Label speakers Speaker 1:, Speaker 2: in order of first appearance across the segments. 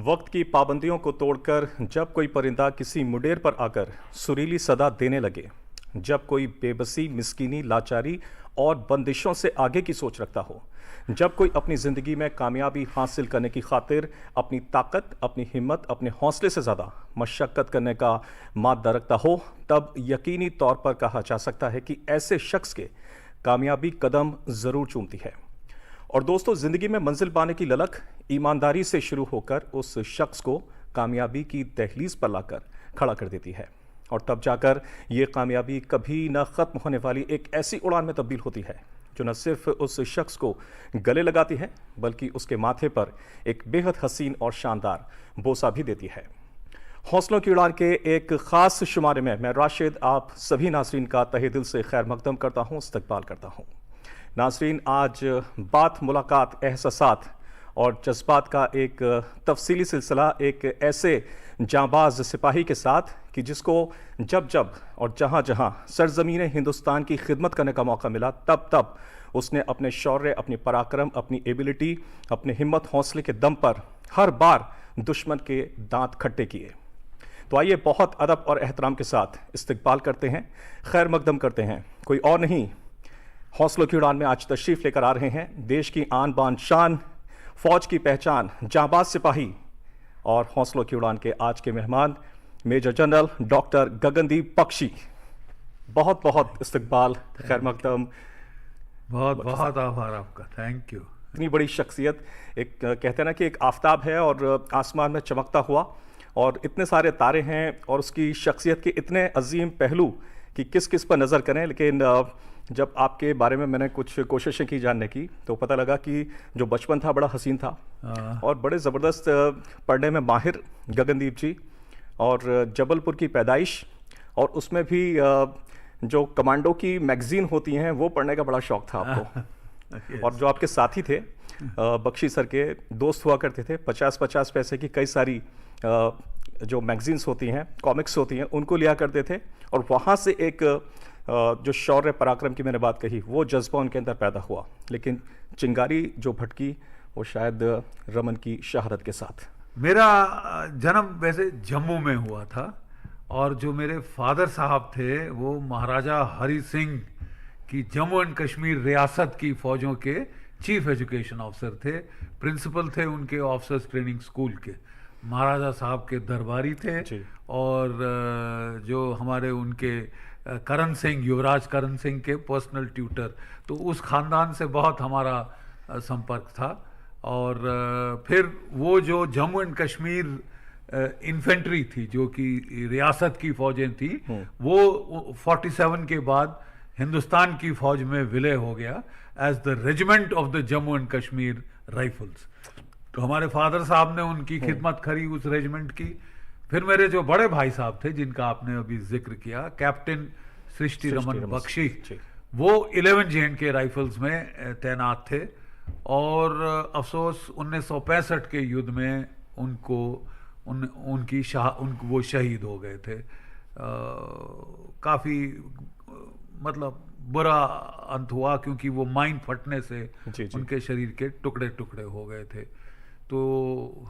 Speaker 1: वक्त की पाबंदियों को तोड़कर जब कोई परिंदा किसी मुडेर पर आकर सुरीली सदा देने लगे, जब कोई बेबसी, मिस्कीनी, लाचारी और बंदिशों से आगे की सोच रखता हो, जब कोई अपनी ज़िंदगी में कामयाबी हासिल करने की खातिर अपनी ताकत, अपनी हिम्मत, अपने हौसले से ज़्यादा मशक्क़त करने का मादा रखता हो, तब यकीनी तौर पर कहा जा सकता है कि ऐसे शख्स के कामयाबी कदम ज़रूर चूमती है। और दोस्तों, ज़िंदगी में मंजिल पाने की ललक ईमानदारी से शुरू होकर उस शख्स को कामयाबी की दहलीज पर लाकर खड़ा कर देती है, और तब जाकर ये कामयाबी कभी न ख़त्म होने वाली एक ऐसी उड़ान में तब्दील होती है जो न सिर्फ उस शख्स को गले लगाती है बल्कि उसके माथे पर एक बेहद हसीन और शानदार बोसा भी देती है। हौसलों की उड़ान के एक ख़ास शुमारे में मैं राशिद आप सभी नाज़रीन का तहे दिल से खैर मकदम करता हूँ, इस्तकबाल करता हूँ। नाज़रीन, आज बात, मुलाकात, एहसासात और जज्बात का एक तफसीली सिलसिला एक ऐसे जांबाज सिपाही के साथ कि जिसको जब जब और जहां जहां सरजमीन हिंदुस्तान की खिदमत करने का मौका मिला, तब तब उसने अपने शौर्य, अपनी पराक्रम, अपनी एबिलिटी, अपने हिम्मत, हौसले के दम पर हर बार दुश्मन के दांत खट्टे किए। तो आइए बहुत अदब और एहतराम के साथ इस्तकबाल करते हैं, खैर मकदम करते हैं। कोई और नहीं, हौसलों की उड़ान में आज तशरीफ़ लेकर आ रहे हैं देश की आन बान शान, फौज की पहचान, जांबाज सिपाही और हौसलों की उड़ान के आज के मेहमान major general doctor Gagandeep Bakshi. बहुत बहुत इस्तकबाल, खैर मकदम।
Speaker 2: बहुत बहुत आभार आपका, थैंक यू।
Speaker 1: इतनी बड़ी शख्सियत, एक कहते हैं ना कि एक आफताब है और आसमान में चमकता हुआ, और इतने सारे तारे हैं और उसकी शख्सियत के इतने अजीम पहलू कि किस किस पर नज़र करें। लेकिन जब आपके बारे में मैंने कुछ कोशिशें की जानने की तो पता लगा कि जो बचपन था बड़ा हसीन था और बड़े ज़बरदस्त पढ़ने में माहिर गगनदीप जी, और जबलपुर की पैदाइश, और उसमें भी जो कमांडो की मैगज़ीन होती हैं वो पढ़ने का बड़ा शौक़ था आपको। और जो आपके साथी थे बख्शी सर के दोस्त हुआ करते थे, 50-50 पैसे की कई सारी जो मैगज़ीन्स होती हैं, कॉमिक्स होती हैं, उनको लिया करते थे, और वहाँ से एक जो शौर्य पराक्रम की मैंने बात कही वो जज्बा उनके अंदर पैदा हुआ। लेकिन चिंगारी जो भटकी वो शायद रमन की शहादत के साथ।
Speaker 2: मेरा जन्म वैसे जम्मू में हुआ था, और जो मेरे फादर साहब थे वो महाराजा हरि सिंह की जम्मू एंड कश्मीर रियासत की फ़ौजों के चीफ एजुकेशन ऑफिसर थे, प्रिंसिपल थे उनके ऑफिसर्स ट्रेनिंग स्कूल के। महाराजा साहब के दरबारी थे, और जो हमारे उनके करण सिंह, युवराज करण सिंह के पर्सनल ट्यूटर, तो उस ख़ानदान से बहुत हमारा संपर्क था। और फिर वो जो जम्मू एंड कश्मीर इन्फेंट्री थी जो कि रियासत की फ़ौजें थी, वो 47 के बाद हिंदुस्तान की फ़ौज में विलय हो गया as the regiment of the Jammu and Kashmir rifles. तो हमारे फादर साहब ने उनकी खिदमत करी उस रेजिमेंट की। फिर मेरे जो बड़े भाई साहब थे जिनका आपने अभी जिक्र किया, कैप्टन सृष्टि रमन बख्शी, वो 11 J&K राइफल्स में तैनात थे, और अफसोस 1965 के युद्ध में उनको वो शहीद हो गए थे। काफ़ी मतलब बुरा अंत हुआ, क्योंकि वो माइन फटने से उनके शरीर के टुकड़े टुकड़े हो गए थे। तो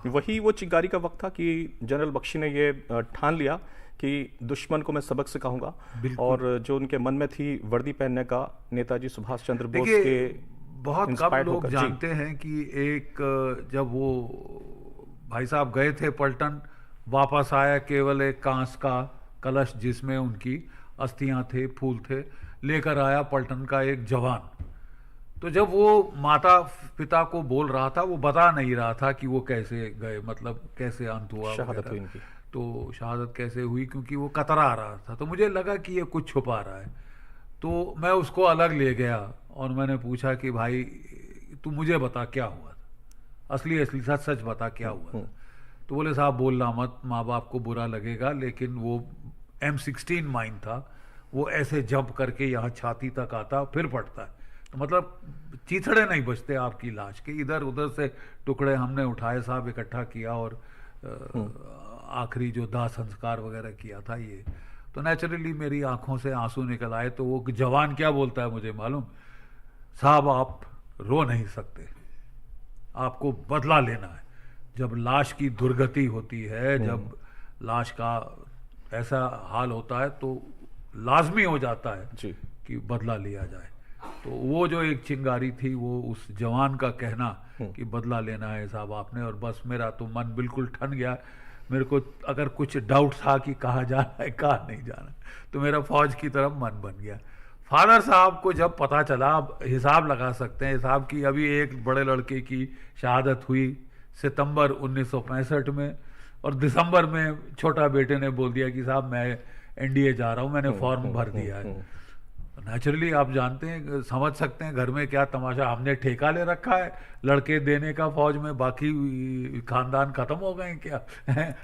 Speaker 1: वही वो चिंगारी का वक्त था कि जनरल बख्शी ने ये ठान लिया कि दुश्मन को मैं सबक सिखाऊंगा, और जो उनके मन में थी वर्दी पहनने का, नेताजी सुभाष चंद्र बोस के
Speaker 2: बहुत कम लोग जानते हैं कि एक जब वो भाई साहब गए थे पलटन, वापस आया केवल एक कांस का कलश जिसमें उनकी अस्थियां थे, फूल थे, लेकर आया पलटन का एक जवान। तो जब वो माता पिता को बोल रहा था, वो बता नहीं रहा था कि वो कैसे गए, मतलब कैसे अंत हुआ,
Speaker 1: शहादत हुई इनकी।
Speaker 2: तो शहादत कैसे हुई, क्योंकि वो कतरा रहा था। तो मुझे लगा कि ये कुछ छुपा रहा है, तो मैं उसको अलग ले गया और मैंने पूछा कि भाई तू मुझे बता क्या हुआ था, असली सच सच बता क्या हुआ था। तो बोले साहब बोलना मत, माँ बाप को बुरा लगेगा, लेकिन वो M16 माइन था, वो ऐसे जंप करके यहाँ छाती तक आता फिर पड़ता है, तो मतलब चीथड़े नहीं बचते आपकी लाश के, इधर उधर से टुकड़े हमने उठाए साहब, इकट्ठा किया और आखिरी जो दाह संस्कार वगैरह किया था ये। तो नेचुरली मेरी आंखों से आंसू निकल आए। तो वो जवान क्या बोलता है मुझे मालूम, साहब आप रो नहीं सकते, आपको बदला लेना है। जब लाश की दुर्गति होती है, जब लाश का ऐसा हाल होता है, तो लाजमी हो जाता है
Speaker 1: जी।
Speaker 2: कि बदला लिया जाए। तो वो जो एक चिंगारी थी, वो उस जवान का कहना कि बदला लेना है साहब आपने, और बस मेरा तो मन बिल्कुल ठन गया। मेरे को अगर कुछ डाउट था कि कहाँ जाना है कहाँ नहीं जाना, तो मेरा फौज की तरफ मन बन गया। फादर साहब को जब पता चला, आप हिसाब लगा सकते हैं हिसाब की, अभी एक बड़े लड़के की शहादत हुई सितंबर 1965 में, और दिसंबर में छोटा बेटे ने बोल दिया कि साहब मैं एनडीए जा रहा हूँ, मैंने फॉर्म भर दिया है। नेचुरली आप जानते हैं, समझ सकते हैं घर में क्या तमाशा, हमने ठेका ले रखा है लड़के देने का फौज में, बाकी खानदान खत्म हो गए क्या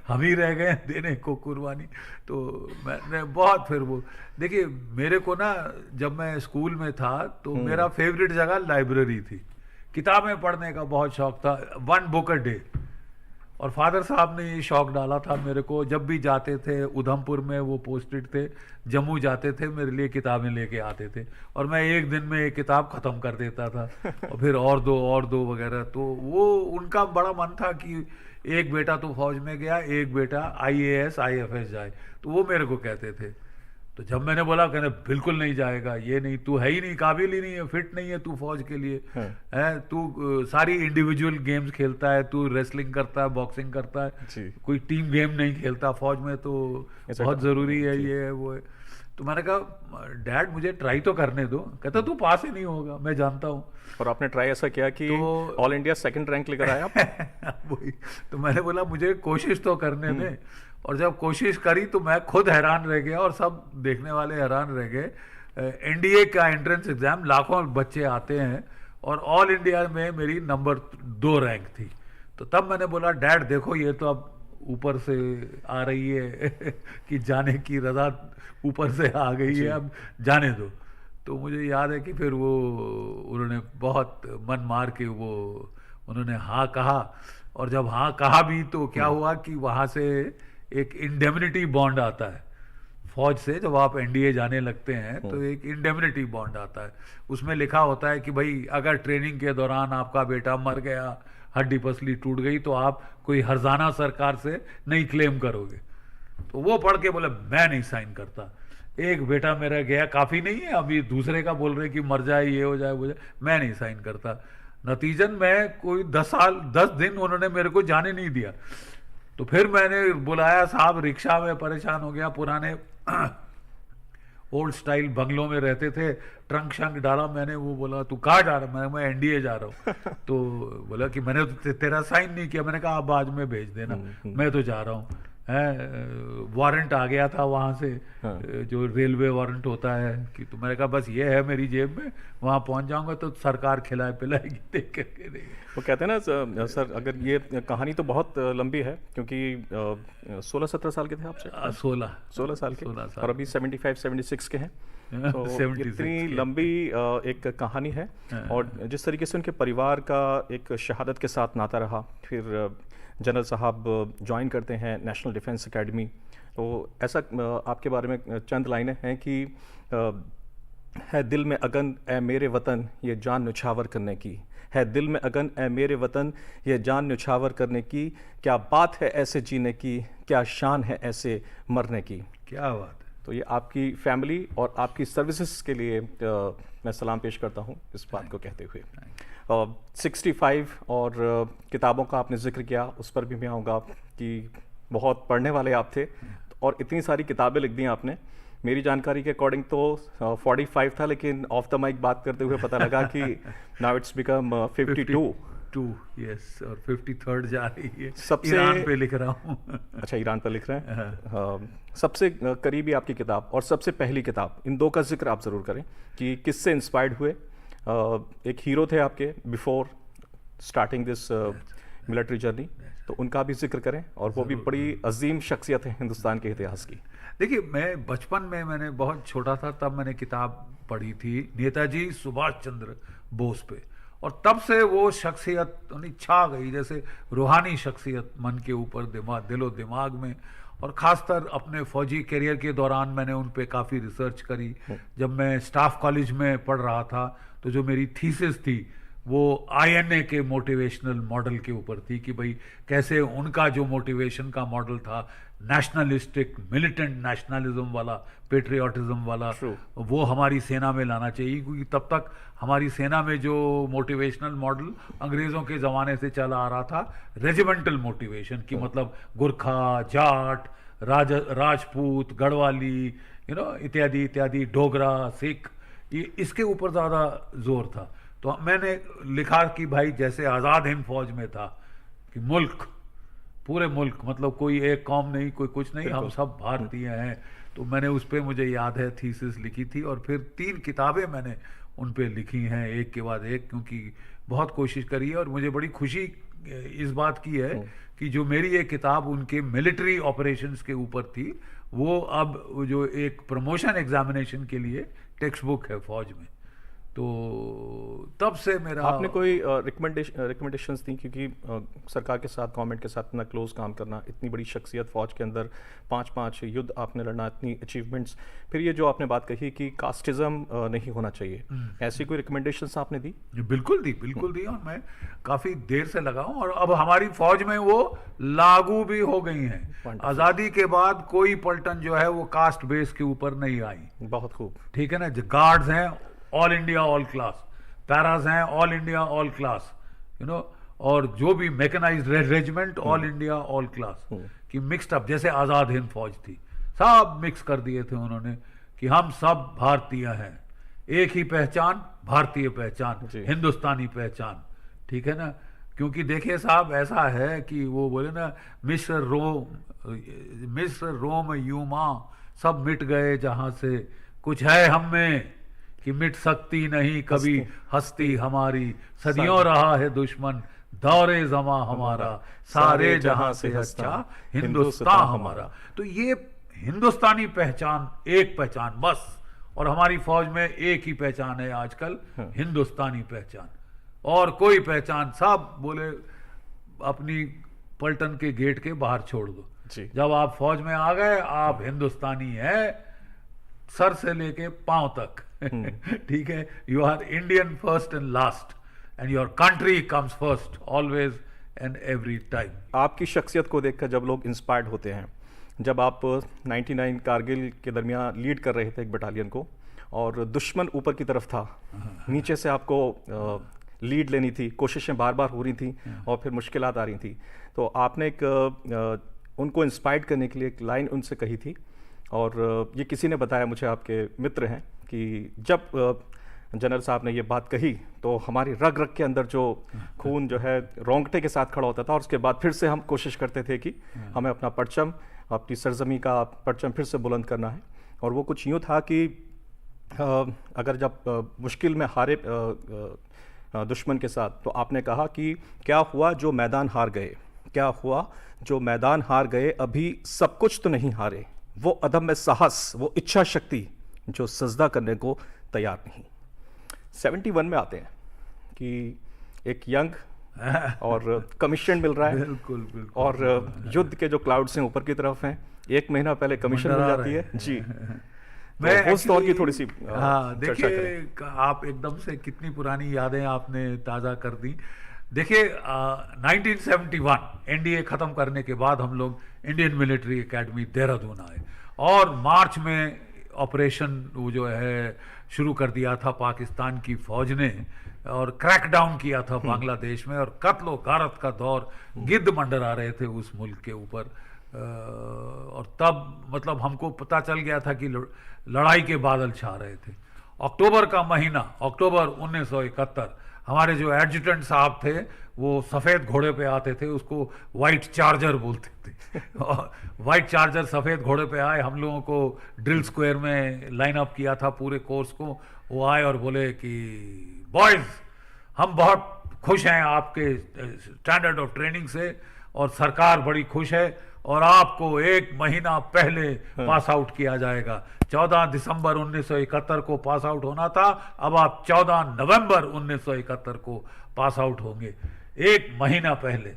Speaker 2: हम ही रह गए देने को कुर्बानी। तो मैंने बहुत, फिर वो देखिए, मेरे को ना जब मैं स्कूल में था तो मेरा फेवरेट जगह लाइब्रेरी थी, किताबें पढ़ने का बहुत शौक था, 1 बुक अ डे। और फादर साहब ने ये शौक डाला था मेरे को, जब भी जाते थे उधमपुर में, वो पोस्टेड थे, जम्मू जाते थे, मेरे लिए किताबें लेके आते थे, और मैं एक दिन में एक किताब ख़त्म कर देता था और फिर और दो वगैरह। तो वो उनका बड़ा मन था कि एक बेटा तो फौज में गया, एक बेटा IAS IFS जाए, तो वो मेरे को कहते थे। तो जब मैंने बोला, कहने बिल्कुल नहीं जाएगा, ये नहीं, तू है ही नहीं, काबिल ही नहीं है, फिट नहीं है तू फौज के लिए, है तू सारी इंडिविजुअल गेम्स खेलता है, तू रेसलिंग करता है, बॉक्सिंग करता है, कोई टीम गेम नहीं खेलता, फौज में तो बहुत ज़रूरी है, ये है वो है। तो मैंने कहा डैड मुझे ट्राई तो करने दो। कहता तू पास ही नहीं होगा, मैं जानता हूँ।
Speaker 1: और आपने ट्राई ऐसा किया कि ऑल इंडिया सेकंड रैंक लेकर आया आप?
Speaker 2: वही तो मैंने बोला मुझे कोशिश तो करने दें, और जब कोशिश करी तो मैं खुद हैरान रह गया और सब देखने वाले हैरान रह गए। एनडीए का एंट्रेंस एग्जाम, लाखों बच्चे आते हैं, और ऑल इंडिया में मेरी नंबर 2 रैंक थी। तो तब मैंने बोला डैड देखो ये तो अब ऊपर से आ रही है कि जाने की रजा ऊपर से आ गई है, अब जाने दो। तो मुझे याद है कि फिर वो उन्होंने बहुत मन मार के वो उन्होंने हाँ कहा, और जब हाँ कहा भी तो क्या हुआ कि वहाँ से एक इंडेमनिटी बॉन्ड आता है फौज से, जब आप एनडीए जाने लगते हैं तो एक इंडेमनिटी बॉन्ड आता है, उसमें लिखा होता है कि भाई अगर ट्रेनिंग के दौरान आपका बेटा मर गया, हड्डी पसली टूट गई, तो आप कोई हर्जाना सरकार से नहीं क्लेम करोगे। तो वो पढ़ के बोले मैं नहीं साइन करता, एक बेटा मेरा गया काफ़ी नहीं है, अभी दूसरे का बोल रहे कि मर जाए, ये हो जाए वो जाए, मैं नहीं साइन करता। नतीजन में कोई 10 दिन उन्होंने मेरे को जाने नहीं दिया। तो फिर मैंने बुलाया साहब, रिक्शा में परेशान हो गया, पुराने ओल्ड स्टाइल बंगलों में रहते थे, ट्रंक शंक डाला मैंने, वो बोला तू कहाँ जा रहा है, मैं एनडीए जा रहा हूँ। तो बोला कि मैंने तो तेरा साइन नहीं किया। मैंने कहा आप बाद में भेज देना, मैं तो जा रहा हूँ। वारंट आ गया था वहाँ से, जो रेलवे वारंट होता है कि, तो मैंने कहा बस ये है मेरी जेब में, वहाँ पहुँच जाऊँगा तो सरकार खिलाए पिलाएगी, देख करके नहीं।
Speaker 1: वो कहते हैं ना सर, अगर ये कहानी तो बहुत लंबी है, क्योंकि 16-17 साल के थे आपसे? 16 साल के, और अभी 75-76 के हैं। तो इतनी लंबी एक कहानी है, और जिस तरीके से उनके परिवार का एक शहादत के साथ नाता रहा, फिर जनरल साहब ज्वाइन करते हैं नेशनल डिफेंस एकेडमी। तो ऐसा आपके बारे में चंद लाइनें हैं कि है दिल में अगन ए मेरे वतन ये जान न्यौछावर करने की, है दिल में अगन ए मेरे वतन ये जान न्यौछावर करने की, क्या बात है ऐसे जीने की, क्या शान है ऐसे मरने की।
Speaker 2: क्या बात है।
Speaker 1: तो ये आपकी फैमिली और आपकी सर्विसेज के लिए मैं सलाम पेश करता हूँ इस बात को कहते हुए। 65 और किताबों का आपने जिक्र किया, उस पर भी मैं आऊँगा कि बहुत पढ़ने वाले आप थे, और इतनी सारी किताबें लिख दी आपने। मेरी जानकारी के अकॉर्डिंग तो 45 था, लेकिन ऑफ द माइक बात करते हुए पता लगा कि नाउ इट्स बिकम 52।
Speaker 2: यस, और 53rd जा रही है।
Speaker 1: सबसे
Speaker 2: ईरान पे लिख रहा हूँ।
Speaker 1: अच्छा, ईरान पर लिख रहे हैं। सबसे करीबी आपकी किताब और सबसे पहली किताब, इन दो का जिक्र आप ज़रूर करें कि किससे इंस्पायर्ड हुए। एक हीरो थे आपके before starting this military journey, तो उनका भी जिक्र करें, और वो भी बड़ी अजीम शख्सियत है हिंदुस्तान के इतिहास की।
Speaker 2: देखिए, मैं बचपन में, मैंने बहुत छोटा था तब मैंने किताब पढ़ी थी नेताजी सुभाष चंद्र बोस पे, और तब से वो शख्सियत छा गई, जैसे रूहानी शख्सियत मन के ऊपर, दिलो दिमाग में। और ख़ासतर अपने फ़ौजी करियर के दौरान मैंने उन पे काफ़ी रिसर्च करी। जब मैं स्टाफ कॉलेज में पढ़ रहा था तो जो मेरी थीसिस थी वो INA के मोटिवेशनल मॉडल के ऊपर थी कि भाई कैसे उनका जो मोटिवेशन का मॉडल था, नेशनलिस्टिक मिलिटेंट नेशनलिज्म वाला, पेट्रियाटिज्म वाला, वो हमारी सेना में लाना चाहिए, क्योंकि तब तक हमारी सेना में जो मोटिवेशनल मॉडल अंग्रेज़ों के ज़माने से चला आ रहा था, रेजिमेंटल मोटिवेशन की, मतलब गुरखा, जाट, राजपूत, गढ़वाली, इत्यादि इत्यादि, डोगरा, सिख, ये इसके ऊपर ज़्यादा जोर था। तो मैंने लिखा कि भाई जैसे आज़ाद हिंद फौज में था कि मुल्क, पूरे मुल्क, मतलब कोई एक कौम नहीं, कोई कुछ नहीं, हम सब भारतीय हैं। तो मैंने उस पर, मुझे याद है, थीसिस लिखी थी, और फिर 3 किताबें मैंने उन पे लिखी हैं, एक के बाद एक, क्योंकि बहुत कोशिश करी है। और मुझे बड़ी खुशी इस बात की है कि जो मेरी ये किताब उनके मिलिट्री ऑपरेशंस के ऊपर थी, वो अब जो एक प्रमोशन एग्जामिनेशन के लिए टेक्स्ट बुक है फौज में। तो तब से मेरा,
Speaker 1: आपने कोई रिकमेंडेशंस दी, क्योंकि सरकार के साथ, गवर्नमेंट के साथ इतना क्लोज काम करना, इतनी बड़ी शख्सियत फौज के अंदर, 5 युद्ध आपने लड़ना, इतनी अचीवमेंट्स, फिर ये जो आपने बात कही कि कास्टिज्म नहीं होना चाहिए, ऐसी कोई रिकमेंडेशंस आपने दी?
Speaker 2: बिल्कुल दी, बिल्कुल दी, और मैं काफ़ी देर से लगा हूँ, और अब हमारी फौज में वो लागू भी हो गई हैं। आज़ादी के बाद कोई पलटन जो है वो कास्ट बेस के ऊपर नहीं आई।
Speaker 1: बहुत खूब,
Speaker 2: ठीक है ना। गार्ड्स हैं all India all class, paras हैं ऑल इंडिया ऑल क्लास, और जो भी mechanised regiment all India all class की मिक्स्ड अप, जैसे आज़ाद हिंद फौज थी, सब मिक्स कर दिए थे उन्होंने कि हम सब भारतीय हैं, एक ही पहचान, भारतीय पहचान, हिंदुस्तानी पहचान। ठीक है ना। क्योंकि देखिए साहब, ऐसा है कि वो बोले ना, मिस्र रोम यूमा सब मिट गए जहां से, कुछ है हम में कि मिट सकती नहीं कभी हस्ती हमारी, सदियों रहा है दुश्मन दौरे जमा हमारा, सारे जहां से अच्छा हिंदुस्तान हमारा। तो ये हिंदुस्तानी पहचान, एक पहचान बस, और हमारी फौज में एक ही पहचान है आजकल, हिंदुस्तानी पहचान, और कोई पहचान, सब बोले अपनी पलटन के गेट के बाहर छोड़ दो। जब आप फौज में आ गए, आप हिंदुस्तानी हैं सर से लेके पांव तक। ठीक है। You are Indian first and last, and your country comes first always and every time.
Speaker 1: आपकी शख्सियत को देखकर जब लोग इंस्पायर्ड होते हैं, जब आप 99 कारगिल के दरमियान लीड कर रहे थे एक बटालियन को, और दुश्मन ऊपर की तरफ था, नीचे से आपको लीड लेनी थी, कोशिशें बार बार हो रही थी और फिर मुश्किलात आ रही थी, तो आपने एक उनको इंस्पायर करने के लिए एक लाइन उनसे कही थी, और ये किसी ने बताया मुझे, आपके मित्र हैं, कि जब जनरल साहब ने ये बात कही तो हमारी रग रग के अंदर जो खून जो है रोंगटे के साथ खड़ा होता था, और उसके बाद फिर से हम कोशिश करते थे कि हमें अपना परचम, अपनी सरजमी का परचम फिर से बुलंद करना है। और वो कुछ यूँ था कि अगर जब मुश्किल में हारे दुश्मन के साथ, तो आपने कहा कि क्या हुआ जो मैदान हार गए, क्या हुआ जो मैदान हार गए, अभी सब कुछ तो नहीं हारे, वो अदम में साहस, वो इच्छा शक्ति जो सजदा करने को तैयार नहीं। 71 में आते हैं कि एक यंग और कमीशन मिल रहा है,
Speaker 2: बिल्कुल बिल्कुल,
Speaker 1: और युद्ध के जो क्लाउड्स हैं ऊपर की तरफ हैं, 1 महीना पहले कमीशन मिल जाती है जी।
Speaker 2: मैं
Speaker 1: उस दौर की थोड़ी सी
Speaker 2: देखिए, आप एकदम से कितनी पुरानी यादें आपने ताज़ा कर दी। देखिए 1971 एनडीए ख़त्म करने के बाद हम लोग इंडियन मिलिट्री एकेडमी देहरादून आए, और मार्च में ऑपरेशन वो जो है शुरू कर दिया था पाकिस्तान की फौज ने, और क्रैकडाउन किया था बांग्लादेश में, और कत्ल व गारत का दौर गिद्ध मंडरा रहे थे उस मुल्क के ऊपर। और तब मतलब हमको पता चल गया था कि लड़ाई के बादल छा रहे थे। अक्टूबर का महीना, अक्टूबर 1971, हमारे जो एडजुटेंट साहब थे वो सफ़ेद घोड़े पे आते थे, उसको वाइट चार्जर बोलते थे। वाइट चार्जर सफ़ेद घोड़े पे आए, हम लोगों को ड्रिल स्क्वायर में लाइन अप किया था पूरे कोर्स को। वो आए और बोले कि बॉयज़, हम बहुत खुश हैं आपके स्टैंडर्ड ऑफ ट्रेनिंग से, और सरकार बड़ी खुश है, और आपको 1 महीना पहले पास आउट किया जाएगा। 14 दिसंबर 1971 को पास आउट होना था, अब आप 14 नवंबर 1971 को पास आउट होंगे, 1 महीना पहले।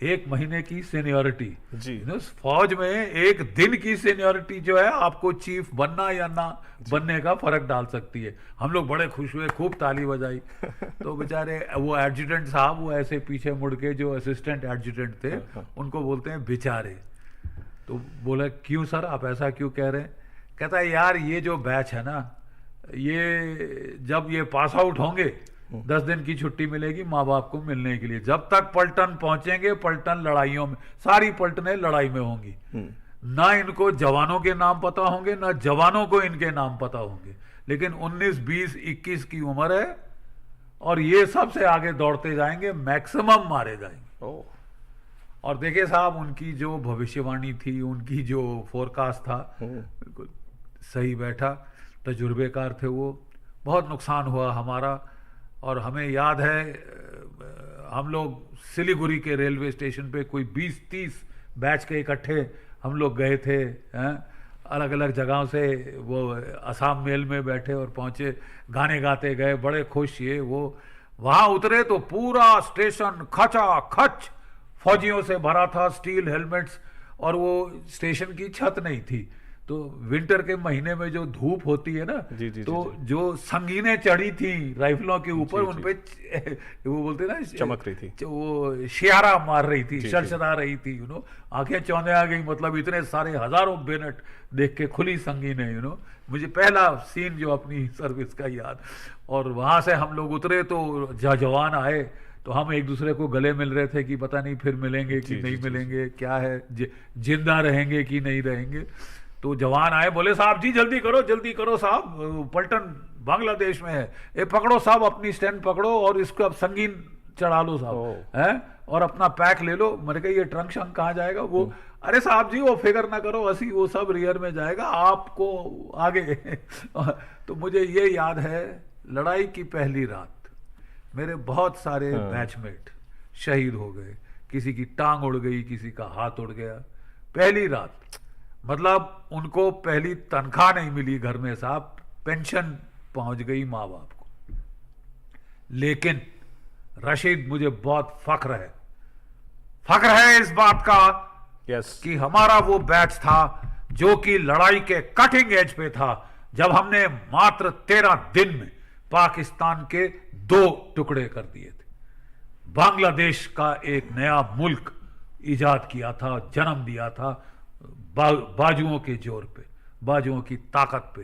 Speaker 2: 1 महीने की सीनियोरिटी
Speaker 1: जी।
Speaker 2: फौज में 1 दिन की सीनियोरिटी जो है आपको चीफ बनना या ना बनने का फर्क डाल सकती है। हम लोग बड़े खुश हुए, खूब ताली बजाई। तो बेचारे वो एडजुटेंट साहब वो ऐसे पीछे मुड़ के, जो असिस्टेंट एडजुटेंट थे उनको बोलते हैं बेचारे। तो बोला क्यों सर, आप ऐसा क्यों कह रहे हैं? कहता है यार ये जो बैच है ना, ये जब ये पास आउट होंगे 10 दिन की छुट्टी मिलेगी माँ बाप को मिलने के लिए। जब तक पलटन पहुंचेंगे, पलटन लड़ाइयों में, सारी पलटनें लड़ाई में होंगी। ना इनको जवानों के नाम पता होंगे, ना जवानों को इनके नाम पता होंगे। लेकिन 19, 20, 21 की उम्र है और ये सबसे आगे दौड़ते जाएंगे, मैक्सिमम मारे जाएंगे। और देखिए साहब, उनकी जो भविष्यवाणी थी, उनकी जो फोरकास्ट था, बिल्कुल सही बैठा। तजुर्बेकार थे वो। बहुत नुकसान हुआ हमारा। और हमें याद है हम लोग सिलीगुड़ी के रेलवे स्टेशन पे कोई 20-30 बैच के इकट्ठे हम लोग गए थे, अलग अलग जगहों से। वो असम मेल में बैठे और पहुंचे, गाने गाते गए, बड़े खुश। ये वो वहां उतरे तो पूरा स्टेशन खचा खच फौजियों से भरा था, स्टील हेलमेट्स। और वो स्टेशन की छत नहीं थी, तो विंटर के महीने में जो धूप होती है ना, तो जो संगीनें चढ़ी थी राइफलों के ऊपर, उन पे वो बोलते ना
Speaker 1: चमक रही थी,
Speaker 2: वो शियारा मार रही थी, शरशरा रही थी। आंखें चौंधे आ गई। मतलब इतने सारे हजारों बेनेट देख के खुली संगीनें। मुझे पहला सीन जो अपनी सर्विस का याद। और वहां से हम लोग उतरे तो जवान आए, तो हम एक दूसरे को गले मिल रहे थे कि पता नहीं फिर मिलेंगे कि नहीं मिलेंगे, क्या है, जिंदा रहेंगे कि नहीं रहेंगे। तो जवान आए, बोले साहब जी जल्दी करो साहब, पलटन बांग्लादेश में है, ये पकड़ो साहब, अपनी स्टैंड पकड़ो और इसको अब संगीन चढ़ा लो साहब, है, और अपना पैक ले लो। मैंने कहा ये ट्रंक शंक कहाँ जाएगा? वो अरे साहब जी वो फिक्र ना करो, ऐसी वो सब रियर में जाएगा, आपको आगे। तो मुझे ये याद है, लड़ाई की पहली रात मेरे बहुत सारे बैचमेट शहीद हो गए। किसी की टांग उड़ गई, किसी का हाथ उड़ गया। पहली रात, मतलब उनको पहली तनख्वाह नहीं मिली घर में साहब, पेंशन पहुंच गई माँ बाप को। लेकिन रशीद, मुझे बहुत फख्र है इस बात का कि हमारा वो बैच था जो कि लड़ाई के कटिंग एज पे था, जब हमने मात्र 13 दिन में पाकिस्तान के 2 टुकड़े कर दिए थे। बांग्लादेश का एक नया मुल्क इजाद किया था, जन्म दिया था, बाजुओं के जोर पे, बाजुओं की ताकत पे।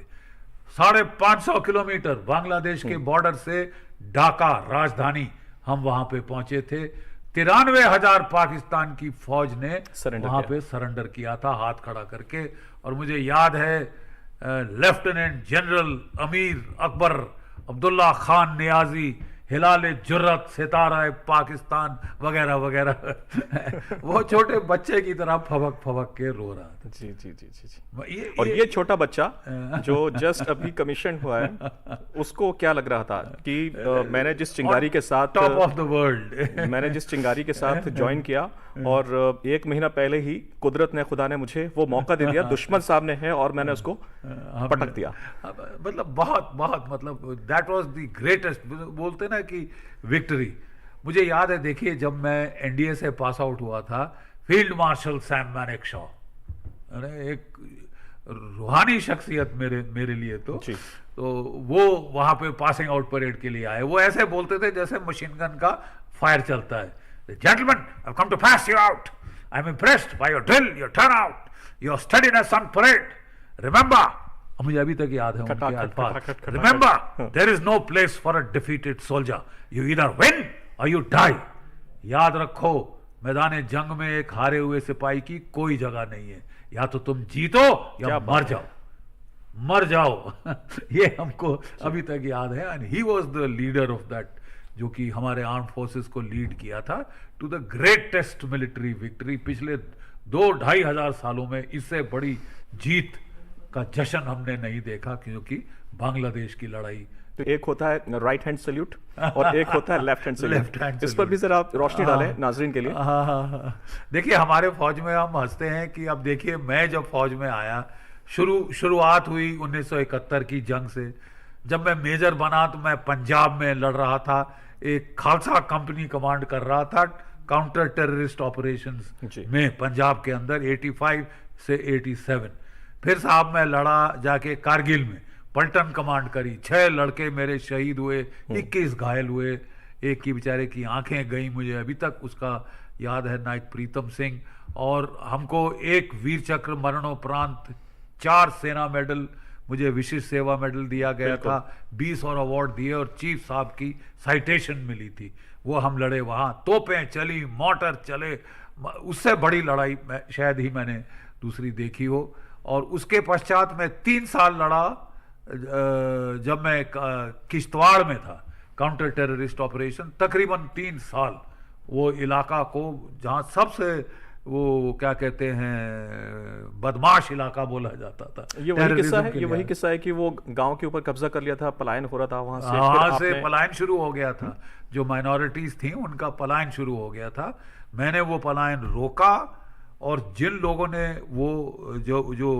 Speaker 2: 550 किलोमीटर बांग्लादेश के बॉर्डर से ढाका राजधानी हम वहां पे पहुंचे थे। 93,000 पाकिस्तान की फौज ने वहां पे सरेंडर किया था, हाथ खड़ा करके। और मुझे याद है lieutenant general Amir Akbar Abdullah Khan Niazi, हिलाले जुर्रत, सितारा पाकिस्तान वगैरह वगैरह, वो छोटे बच्चे की तरह फबक के रो रहा था।
Speaker 1: जी। और ये छोटा बच्चा जो जस्ट अभी कमीशन हुआ है, उसको क्या लग रहा था कि मैंने जिस चिंगारी के साथ,
Speaker 2: टॉप ऑफ द वर्ल्ड,
Speaker 1: मैंने जिस चिंगारी के साथ ज्वाइन किया, और 1 महीना पहले ही कुदरत ने, खुदा ने मुझे वो मौका दे दिया, दुश्मन सामने है और मैंने उसको पटक दिया।
Speaker 2: मतलब बहुत मतलब दैट वाज द ग्रेटेस्ट, बोलते ना कि विक्ट्री। मुझे याद है, देखिए जब मैं एनडीए से पास आउट हुआ था, फील्ड मार्शल सैम मैनेक्शॉ, एक रूहानी शख्सियत मेरे लिए तो वो वहां पे पासिंग आउट परेड के लिए आए। वो ऐसे बोलते थे जैसे मशीन गन का फायर चलता है। Gentlemen, I've come to pass you out. I'm impressed by your drill, your turnout, your steadiness on parade. Remember, मुझे अभी तक याद है उनके अल्फाज। Remember, there is no place for a defeated soldier. You either win or you die. याद रखो, मैदान जंग में एक हारे हुए सिपाही की कोई जगह नहीं है। या तो तुम जीतो या मर जाओ। ये हमको अभी तक याद है। And he was the leader of that, जो कि हमारे आर्म फोर्सेस को लीड किया था to the greatest military victory. पिछले 2-2.5 हजार सालों में इससे बड़ी जीत का जश्न हमने नहीं देखा, क्योंकि बांग्लादेश की लड़ाई।
Speaker 1: तो एक होता है राइट हैंड सल्यूट और एक होता है लेफ्ट हैंड सल्यूट। इस पर भी जरा आप रोशनी डालें नाजरीन के लिए।
Speaker 2: देखिए, हमारे फौज में हम हंसते हैं कि अब देखिए, मैं जब फौज में आया, शुरुआत हुई 1971 की जंग से। जब मैं मेजर बना तो मैं पंजाब में लड़ रहा था, एक खालसा कंपनी कमांड कर रहा था, काउंटर टेररिस्ट ऑपरेशंस
Speaker 1: जी।
Speaker 2: में पंजाब के अंदर 85 से 87। फिर साहब मैं लड़ा जाके कारगिल में, पलटन कमांड करी, 6 लड़के मेरे शहीद हुए, 21 घायल हुए, एक की बेचारे की आंखें गई, मुझे अभी तक उसका याद है, नायक प्रीतम सिंह। और हमको एक वीर चक्र मरणोपरांत 4 सेना मेडल, मुझे विशिष्ट सेवा मेडल दिया गया था, 20 और अवार्ड दिए, और चीफ साहब की साइटेशन मिली थी। वो हम लड़े वहाँ, तोपें चली, मोटर चले, उससे बड़ी लड़ाई शायद ही मैंने दूसरी देखी हो। और उसके पश्चात मैं 3 साल लड़ा जब मैं किश्तवाड़ में था, काउंटर टेररिस्ट ऑपरेशन, तकरीबन 3 साल वो इलाका को, जहाँ सबसे वो क्या कहते हैं बदमाश इलाका बोला जाता था।
Speaker 1: ये वही किस्सा है कि वो गांव के ऊपर कब्जा कर लिया था, पलायन हो रहा था वहां से,
Speaker 2: वहां से पलायन शुरू हो गया था, जो माइनॉरिटीज थी उनका पलायन शुरू हो गया था। मैंने वो पलायन रोका, और जिन लोगों ने वो जो जो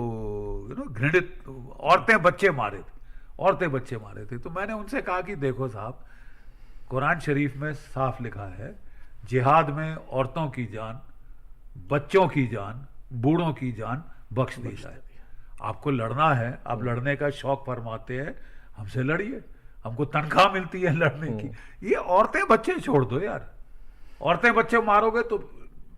Speaker 2: घृणित औरतें बच्चे मारे थे, तो मैंने उनसे कहा कि देखो साहब, कुरान शरीफ में साफ लिखा है, जिहाद में औरतों की जान, बच्चों की जान, बूढ़ों की जान बख्श दी जाए। आपको लड़ना है, आप लड़ने का शौक फरमाते हैं, हमसे लड़िए, हमको तनख्वाह मिलती है लड़ने की। ये औरतें बच्चे छोड़ दो यार, औरतें बच्चे मारोगे तो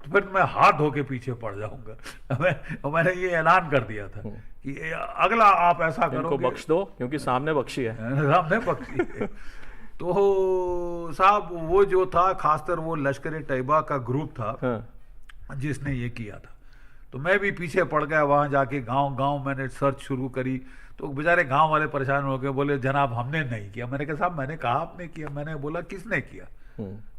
Speaker 2: फिर मैं हाथ धो के पीछे पड़ जाऊंगा। मैंने ये ऐलान कर दिया था कि अगला आप ऐसा करोगे,
Speaker 1: बख्श दो, क्योंकि सामने बख्शी है,
Speaker 2: सामने बख्शी है। तो साहब वो जो था, खासकर वो लश्कर तैयबा का ग्रुप था, जिसने ये किया था। तो मैं भी पीछे पड़ गया, वहां जाके गांव मैंने सर्च शुरू करी। तो बेचारे गांव वाले परेशान हो गए, बोले जनाब हमने नहीं किया। मैंने कहा साहब मैंने कहा आपने किया। मैंने बोला किसने किया,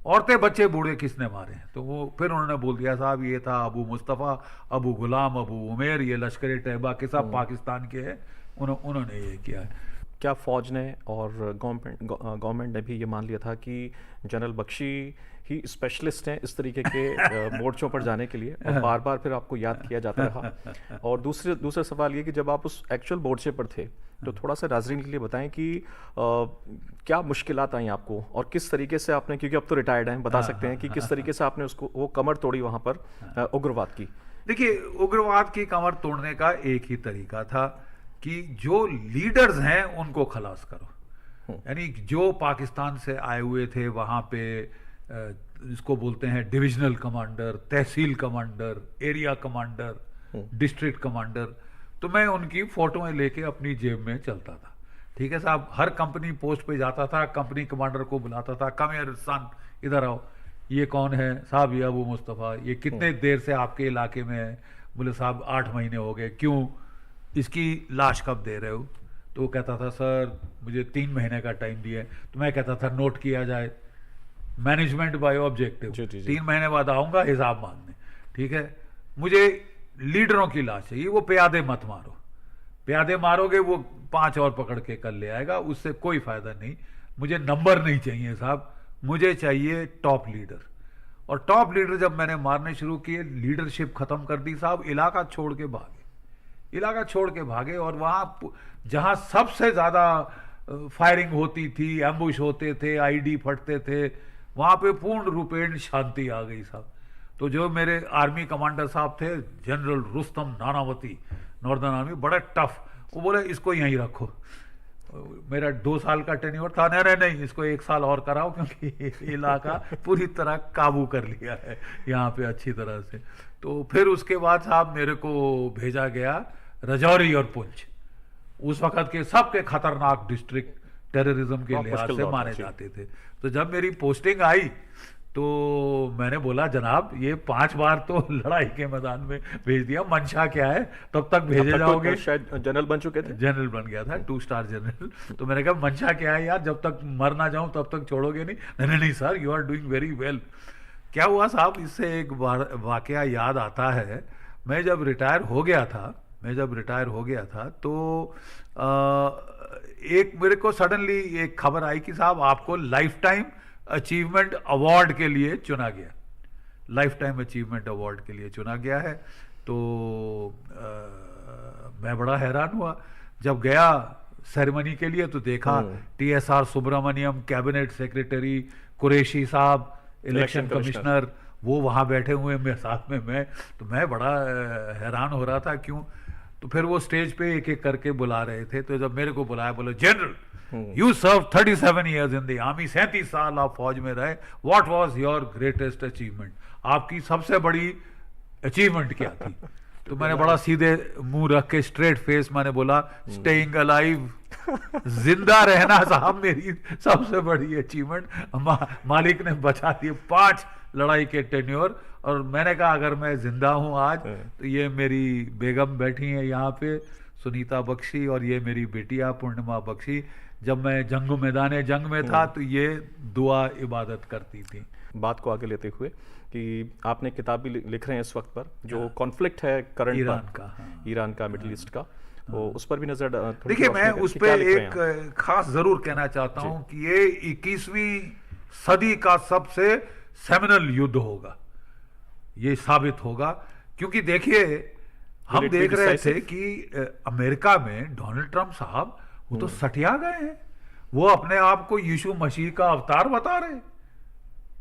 Speaker 2: औरतें बच्चे बूढ़े किसने मारे हैं? तो वो फिर उन्होंने बोल दिया साहब ये था अबू मुस्तफ़ा, अबू गुलाम, अबू उमेर, ये लश्कर तैयबा के सब पाकिस्तान के हैं, उन्होंने ये किया है।
Speaker 1: क्या फौज ने और गवर्नमेंट ने भी ये मान लिया था कि जनरल बख्शी ही स्पेशलिस्ट हैं इस तरीके के मोर्चों पर जाने के लिए, और बार बार फिर आपको याद किया जाता रहा? और दूसरा सवाल ये कि जब आप उस एक्चुअल मोर्चे पर थे, तो थोड़ा सा नाज़रीन के लिए बताएं कि क्या मुश्किलात आई आपको, और किस तरीके से आपने, क्योंकि अब तो रिटायर्ड हैं, बता सकते हैं कि किस तरीके से आपने उसको वो कमर तोड़ी वहाँ पर उग्रवाद की?
Speaker 2: देखिए, उग्रवाद की कमर तोड़ने का एक ही तरीका था कि जो लीडर्स हैं उनको खलास करो। यानी जो पाकिस्तान से आए हुए थे वहाँ पे, इसको बोलते हैं divisional commander, tehsil commander, area commander, district commander, तो मैं उनकी फोटोएं लेके अपनी जेब में चलता था। ठीक है साहब, हर कंपनी पोस्ट पे जाता था, कंपनी कमांडर को बुलाता था, कम हियर सन, इधर आओ, ये कौन है साहब? ये अबू मुस्तफ़ा। ये कितने देर से आपके इलाके में है? बोले साहब 8 महीने हो गए। क्यों? इसकी लाश कब दे रहे हो? तो वो कहता था सर मुझे 3 महीने का टाइम दिया। तो मैं कहता था नोट किया जाए, मैनेजमेंट बाय ऑब्जेक्टिव, 3 महीने बाद आऊंगा हिसाब मांगने। ठीक है, मुझे लीडरों की लाश चाहिए। वो प्यादे मत मारो, प्यादे मारोगे वो 5 और पकड़ के कल ले आएगा, उससे कोई फायदा नहीं। मुझे नंबर नहीं चाहिए साहब, मुझे चाहिए टॉप लीडर। और टॉप लीडर जब मैंने मारने शुरू किए, लीडरशिप खत्म कर दी साहब, इलाका छोड़ के भागे, इलाका छोड़ के भागे। और वहां जहां सबसे ज्यादा फायरिंग होती थी, एम्बुश होते थे, आईडी फटते थे, वहां पे पूर्ण रूपेण शांति आ गई साहब। तो जो मेरे आर्मी कमांडर साहब थे, general Rustam Nanavati, northern army, बड़ा टफ, वो बोले इसको यहीं रखो। मेरा 2 साल का टेन्योर था। नहीं, इसको 1 साल और कराओ, क्योंकि इलाका पूरी तरह काबू कर लिया है यहाँ पे अच्छी तरह से। तो फिर उसके बाद साहब मेरे को भेजा गया रजौरी और पुंछ, उस वक्त के सबके खतरनाक डिस्ट्रिक्ट टेररिज्म के लिहाज से माने जाते थे। तो जब मेरी पोस्टिंग आई तो मैंने बोला जनाब ये 5 बार तो लड़ाई के मैदान में भेज दिया, मंशा क्या है, तब तक भेजे जाओगे?
Speaker 1: शायद जनरल बन चुके थे,
Speaker 2: जनरल बन गया था, 2 स्टार जनरल। तो मैंने कहा मंशा क्या है यार, जब तक मर ना जाऊं तब तक छोड़ोगे नहीं? नहीं sir, you are doing very well. क्या हुआ साहब, इससे एक वाकया याद आता है। मैं जब रिटायर हो गया था तो एक मेरे को सडनली एक खबर आई कि साहब आपको लाइफ टाइम अचीवमेंट अवार्ड के लिए चुना गया, लाइफ टाइम अचीवमेंट अवार्ड के लिए चुना गया है। तो मैं बड़ा हैरान हुआ जब गया सेरेमनी के लिए, तो देखा TSR Subramanian, cabinet secretary, Qureshi साहब, इलेक्शन कमिश्नर, वो वहाँ बैठे हुए मैं साथ में, तो मैं बड़ा हैरान हो रहा था क्यों। तो फिर वो स्टेज पे एक एक करके बुला रहे थे, तो जब मेरे को बुलाया, बोले general you serve 37 years in the army, 37 साल आप फौज में रहे, what was your greatest achievement, आपकी सबसे बड़ी अचीवमेंट क्या थी। तो मैंने बड़ा सीधे मुंह रख के स्ट्रेट फेस मैंने बोला, स्टेइंग अलाइव, जिंदा रहना साहब मेरी सबसे बड़ी अचीवमेंट। मालिक ने बचा दिए 5 लड़ाई के टेन्योर, और मैंने कहा अगर मैं जिंदा हूं आज तो ये मेरी बेगम बैठी है यहाँ पे, सुनीता बख्शी, और ये मेरी बेटिया पूर्णिमा बख्शी, जब मैं मैदान जंग में था तो ये दुआ इबादत करती थी।
Speaker 1: बात को आगे लेते हुए कि आपने किताब भी लिख रहे हैं इस वक्त पर, जो कॉन्फ्लिक्ट है करंट
Speaker 2: ईरान का,
Speaker 1: ईरान का, मिडिल ईस्ट का, तो उस पर भी नजर
Speaker 2: देखिए। मैं उस पर एक खास जरूर कहना चाहता हूं कि ये 21वीं सदी का सबसे सेमिनल युद्ध होगा, ये साबित होगा। क्योंकि देखिए हम देख रहे थे कि अमेरिका में डोनाल्ड ट्रंप साहब वो तो सटिया गए हैं, वो अपने आप को यीशु मसीह का अवतार बता रहे,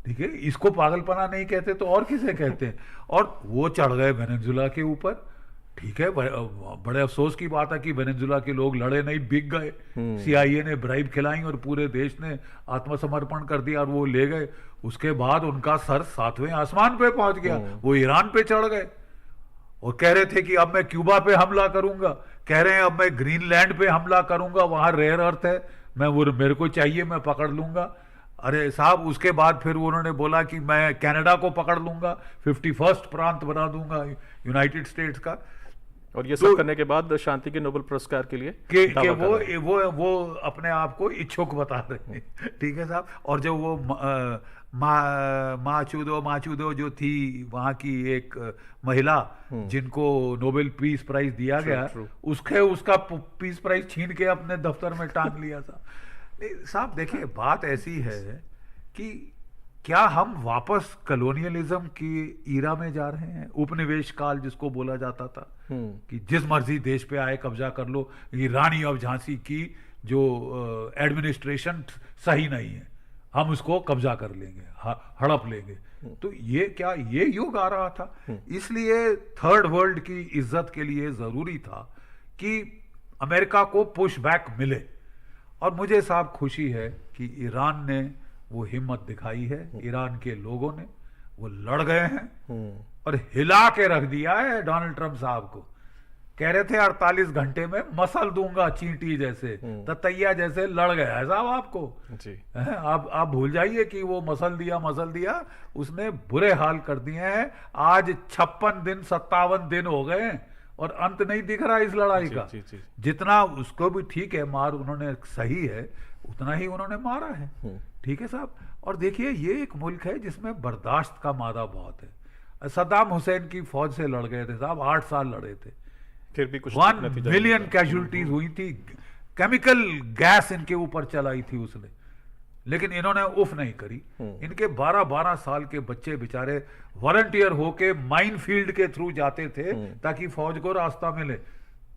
Speaker 2: ठीक है। इसको पागलपना नहीं कहते तो और किसे कहते हैं। और वो चढ़ गए वेनेजुला के ऊपर, ठीक है। बड़े अफसोस की बात है कि वेनेजुला के लोग लड़े नहीं, बिक गए, CIA ने ब्राइब खिलाई और पूरे देश ने आत्मसमर्पण कर दिया और वो ले गए। उसके बाद उनका सर 7वें आसमान पे पहुंच गया, वो ईरान पे चढ़ गए और कह रहे थे कि अब मैं क्यूबा पे हमला करूंगा, कह रहे हैं अब मैं ग्रीनलैंड पे हमला करूंगा, वहां रेयर अर्थ है, मैं वो मेरे को चाहिए, मैं पकड़ लूंगा। अरे साहब, उसके बाद फिर उन्होंने बोला कि मैं कनाडा को पकड़ लूंगा, 51st प्रांत बना दूंगा यूनाइटेड स्टेट्स का।
Speaker 1: और ये सब करने के बाद शांति के नोबेल पुरस्कार के लिए
Speaker 2: कि वो अपने आप को इच्छुक बता रहे हैं, ठीक है साहब। और जो वो माचूदो जो थी वहां की एक महिला जिनको नोबेल पीस प्राइज दिया गया, उसका पीस प्राइज छीन के अपने दफ्तर में टांग लिया था। साहब देखिए, बात ऐसी है कि क्या हम वापस कॉलोनियलिज्म की ईरा में जा रहे हैं, उपनिवेश काल जिसको बोला जाता था कि जिस मर्जी देश पे आए कब्जा कर लो। ये रानी ऑफ झांसी की जो एडमिनिस्ट्रेशन सही नहीं है, हम उसको कब्जा कर लेंगे, हड़प लेंगे। तो ये क्या ये युग आ रहा था। इसलिए थर्ड वर्ल्ड की इज्जत के लिए जरूरी था कि अमेरिका को पुश बैक मिले। और मुझे साहब खुशी है कि ईरान ने वो हिम्मत दिखाई है, ईरान के लोगों ने, वो लड़ गए हैं और हिला के रख दिया है डोनाल्ड ट्रंप साहब को। कह रहे थे 48 घंटे में मसल दूंगा चींटी जैसे, ततैया जैसे, लड़ गया है साहब आपको जी। आप भूल जाइए कि वो मसल दिया, उसने बुरे हाल कर दिए हैं। आज 56 दिन 57 दिन हो गए और अंत नहीं दिख रहा इस लड़ाई का। जितना उसको भी ठीक है मार उन्होंने सही है, उतना ही उन्होंने मारा है, ठीक है साहब। और देखिए ये एक मुल्क है जिसमें बर्दाश्त का मादा बहुत है। सद्दाम हुसैन की फौज से लड़ गए थे साहब, 8 साल लड़े थे, फिर भी कुछ 1 मिलियन कैजुअलिटीज हुई थी, केमिकल गैस इनके ऊपर चलाई थी उसने, लेकिन इन्होंने उफ नहीं करी। इनके 12-12 साल के बच्चे बेचारे वॉलंटियर होके माइन फील्ड के थ्रू जाते थे ताकि फौज को रास्ता मिले।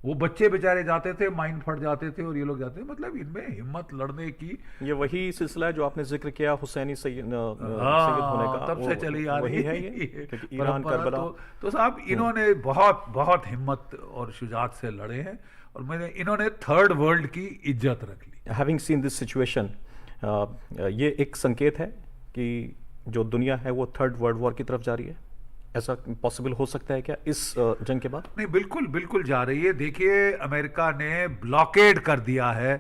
Speaker 2: वो बच्चे बेचारे जाते थे, माइन फट जाते थे और ये लोग जाते थे। मतलब इनमें हिम्मत लड़ने की,
Speaker 1: ये वही सिलसिला है जो आपने जिक्र किया हुसैनी सैयद होने का,
Speaker 2: तब से चली आ रही है
Speaker 1: ईरान करबला।
Speaker 2: तो साहब इन्होंने बहुत बहुत हिम्मत और शुजात से लड़े हैं और इन्होंने थर्ड वर्ल्ड की इज्जत रख ली।
Speaker 1: हैविंग सीन दिस सिचुएशन, ये एक संकेत है कि जो दुनिया है वो थर्ड वर्ल्ड वॉर की तरफ जा रही है। ऐसा पॉसिबल हो सकता है क्या इस जंग के बाद?
Speaker 2: नहीं, बिल्कुल बिल्कुल जा रही है। देखिए अमेरिका ने ब्लॉकेड कर दिया है।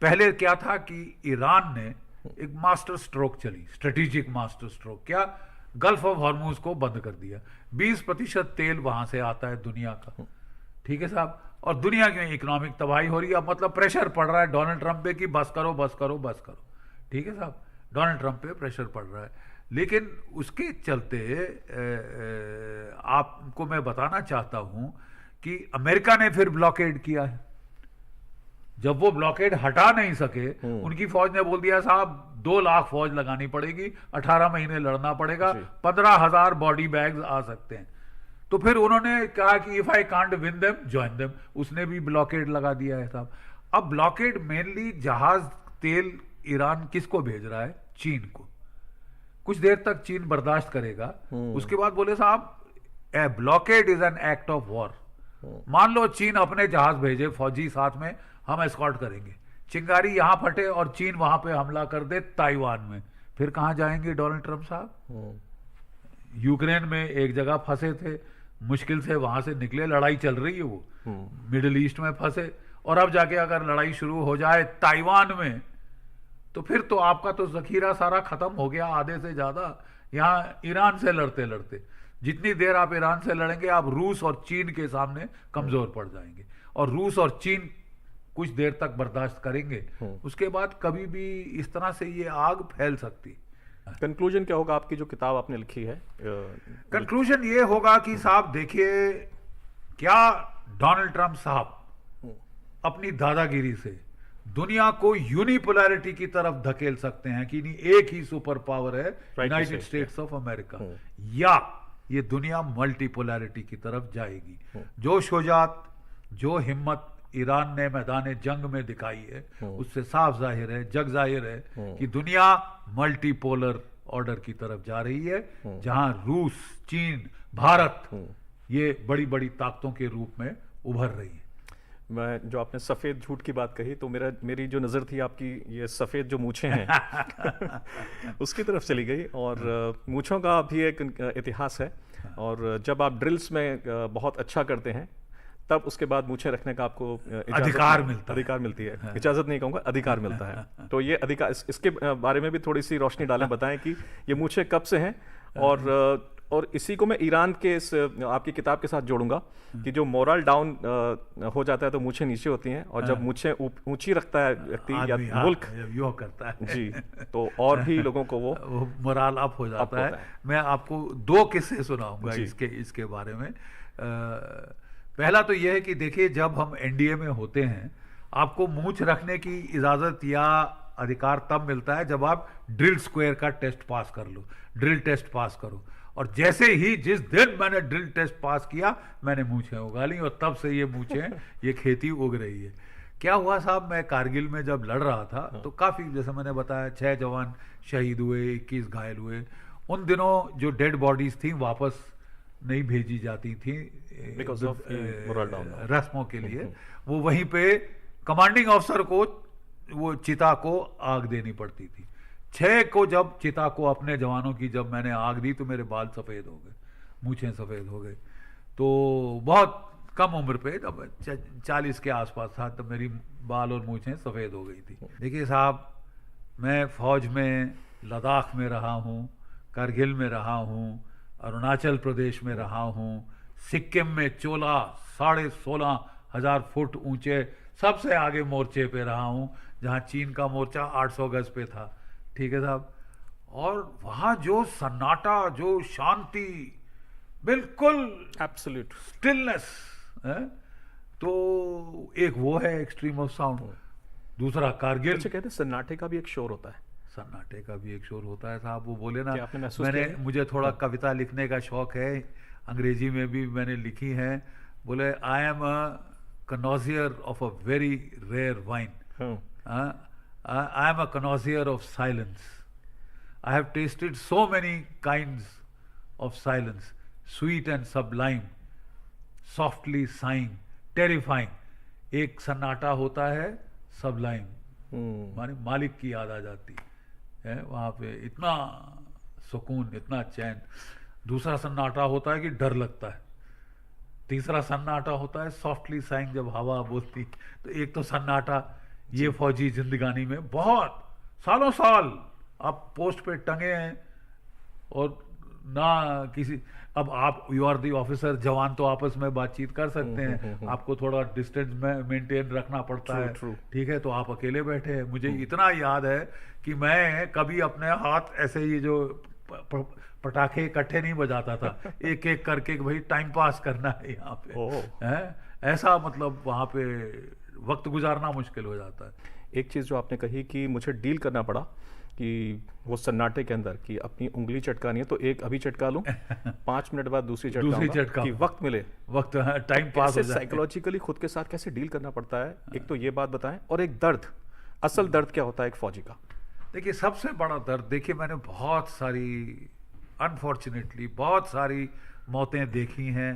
Speaker 2: पहले क्या था कि ईरान ने एक मास्टर स्ट्रोक चली, स्ट्रेटेजिक मास्टर स्ट्रोक, क्या गल्फ ऑफ हॉर्मूज को बंद कर दिया। 20% तेल वहां से आता है दुनिया का, ठीक है साहब। और दुनिया की इकोनॉमिक तबाही हो रही है। मतलब प्रेशर पड़ रहा है डोनाल्ड ट्रंप पे कि बस करो बस करो बस करो, ठीक है साहब। डोनाल्ड ट्रंप पे प्रेशर पड़ रहा है, लेकिन उसके चलते आपको मैं बताना चाहता हूं कि अमेरिका ने फिर ब्लॉकेड किया है। जब वो ब्लॉकेड हटा नहीं सके, उनकी फौज ने बोल दिया साहब 2 लाख फौज लगानी पड़ेगी, 18 महीने लड़ना पड़ेगा, 15,000 बॉडी बैग्स आ सकते हैं। तो फिर उन्होंने कहा कि if I can't win them join them, उसने भी ब्लॉकेड लगा दिया है साहब। अब ब्लॉकेड मेनली जहाज तेल ईरान किसको भेज रहा है? चीन को। कुछ देर तक चीन बर्दाश्त करेगा, उसके बाद बोले साहब a blockade is an act of war. मान लो चीन अपने जहाज भेजे फौजी साथ में, हम एस्कॉर्ट करेंगे, चिंगारी यहां फटे और चीन वहां पे हमला कर दे ताइवान में, फिर कहां जाएंगे डोनाल्ड ट्रंप साहब? यूक्रेन में एक जगह फंसे थे, मुश्किल से वहां से निकले, लड़ाई चल रही है वो, मिडिल ईस्ट में फंसे, और अब जाके अगर लड़ाई शुरू हो जाए ताइवान में, तो फिर तो आपका तो जखीरा सारा खत्म हो गया, आधे से ज्यादा। यहाँ ईरान से लड़ते लड़ते जितनी देर आप ईरान से लड़ेंगे, आप रूस और चीन के सामने कमजोर पड़ जाएंगे, और रूस और चीन कुछ देर तक बर्दाश्त करेंगे, उसके बाद कभी भी इस तरह से ये आग फैल सकती।
Speaker 1: कंक्लूजन क्या होगा आपकी जो किताब आपने लिखी है?
Speaker 2: कंक्लूजन ये होगा कि साहब देखिए, क्या डोनाल्ड ट्रंप साहब अपनी दादागिरी से दुनिया को यूनिपोलैरिटी की तरफ धकेल सकते हैं कि नहीं एक ही सुपर पावर है यूनाइटेड स्टेट्स ऑफ अमेरिका, या ये दुनिया मल्टीपोलैरिटी की तरफ जाएगी? जो शुजात, जो हिम्मत ईरान ने मैदान जंग में दिखाई है, उससे साफ जाहिर है, जग जाहिर है कि दुनिया मल्टीपोलर ऑर्डर की तरफ जा रही है, जहां रूस, चीन, भारत ये बड़ी बड़ी ताकतों के रूप में उभर रही है।
Speaker 1: मैं जो आपने सफ़ेद झूठ की बात कही, तो मेरी जो नज़र थी आपकी ये सफ़ेद जो मूछें हैं उसकी तरफ चली गई, और मूछों का भी एक इतिहास है, और जब आप ड्रिल्स में बहुत अच्छा करते हैं, तब उसके बाद मूछें रखने का आपको
Speaker 2: अधिकार
Speaker 1: मिलती है। इजाज़त नहीं कहूँगा, अधिकार मिलता है। तो ये अधिकार, इसके बारे में भी थोड़ी सी रोशनी डालें, बताएं कि ये मूछें कब से हैं, और इसी को मैं ईरान के इस आपकी किताब के साथ जोड़ूंगा कि जो मोरल डाउन हो जाता है तो मूछें नीचे होती हैं, और जब मूछें ऊंची रखता है व्यक्ति या मुल्क
Speaker 2: यो करता है
Speaker 1: जी, तो और भी लोगों को वो
Speaker 2: मोरल अप हो जाता है। मैं आपको 2 किस्से सुनाऊंगा इसके बारे में। पहला तो यह है कि देखिए, जब हम एनडीए में होते हैं, आपको मूंछ रखने की इजाजत या अधिकार तब मिलता है जब आप ड्रिल स्क्वायर का टेस्ट पास कर लो, ड्रिल टेस्ट पास करो। और जैसे ही जिस दिन मैंने ड्रिल टेस्ट पास किया, मैंने मूछें उगा ली, और तब से ये मूछें ये खेती उग रही है। क्या हुआ साहब, मैं कारगिल में जब लड़ रहा था तो काफ़ी, जैसे मैंने बताया, 6 जवान शहीद हुए, 21 घायल हुए। उन दिनों जो डेड बॉडीज थी वापस नहीं भेजी जाती थी रस्मों के लिए, वो वहीं पे कमांडिंग अफसर को वो चिता को आग देनी पड़ती थी। 6 को जब चिता को अपने जवानों की जब मैंने आग दी, तो मेरे बाल सफ़ेद हो गए, मूछें सफ़ेद हो गई। तो बहुत कम उम्र पे, जब 40 के आसपास था, तब मेरी बाल और मूछें सफ़ेद हो गई थी। देखिए साहब, मैं फ़ौज में लद्दाख में रहा हूँ, कारगिल में रहा हूँ, अरुणाचल प्रदेश में रहा हूँ, सिक्किम में चोला 16,500 फुट ऊंचे सबसे आगे मोर्चे पे रहा हूँ, जहाँ चीन का मोर्चा 800 गज पे था। ठीक है साहब, और वहाँ जो सन्नाटा, जो शांति, बिल्कुल
Speaker 1: एब्सोल्यूट
Speaker 2: स्टिलनेस है, तो एक वो है एक्सट्रीम ऑफ साउंड। दूसरा कारगिल।
Speaker 1: अच्छा, कहते हैं सन्नाटे का भी एक शोर होता है।
Speaker 2: सन्नाटे का भी एक शोर होता है साहब। वो बोले ना,
Speaker 1: मैंने
Speaker 2: मुझे थोड़ा कविता लिखने का शौक है, अंग्रेजी में भी मैंने लिखी है। बोले, I am a connoisseur of a very rare wine. I am a connoisseur of silence. I have tasted so many kinds of silence, sweet and sublime, softly sighing, terrifying. एक सन्नाटा होता है सबलाइम, माने मालिक की याद आ जाती है वहाँ पे, इतना सुकून, इतना चैन। दूसरा सन्नाटा होता है कि डर लगता है। तीसरा सन्नाटा होता है सॉफ्टली साइंग, जब हवा बोलती। तो एक तो सन्नाटा ये फौजी जिंदगानी में बहुत सालों साल आप पोस्ट पे टंगे हैं, और ना किसी, अब आप यू आर दी ऑफिसर, जवान तो आपस में बातचीत कर सकते हैं, आपको थोड़ा डिस्टेंस में मेंटेन रखना पड़ता है। ठीक है, तो आप अकेले बैठे हैं। मुझे इतना याद है कि मैं कभी अपने हाथ ऐसे ही जो पटाखे इकट्ठे नहीं बजाता था, एक एक करके, भाई टाइम पास करना है यहाँ पे है, ऐसा मतलब वहाँ पे वक्त गुजारना मुश्किल हो जाता है।
Speaker 1: एक चीज़ जो आपने कही कि मुझे डील करना पड़ा कि वो सन्नाटे के अंदर कि अपनी उंगली चटकानी है तो एक अभी चटका लूं, 5 मिनट बाद दूसरी चटका कि वक्त मिले,
Speaker 2: वक्त टाइम पास हो जाए।
Speaker 1: साइकोलॉजिकली खुद के साथ कैसे डील करना पड़ता है, एक तो ये बात बताएं, और एक दर्द, असल दर्द क्या होता है एक फौजी का?
Speaker 2: देखिए सबसे बड़ा दर्द, देखिए मैंने बहुत सारी, अनफॉर्चुनेटली बहुत सारी मौतें देखी हैं।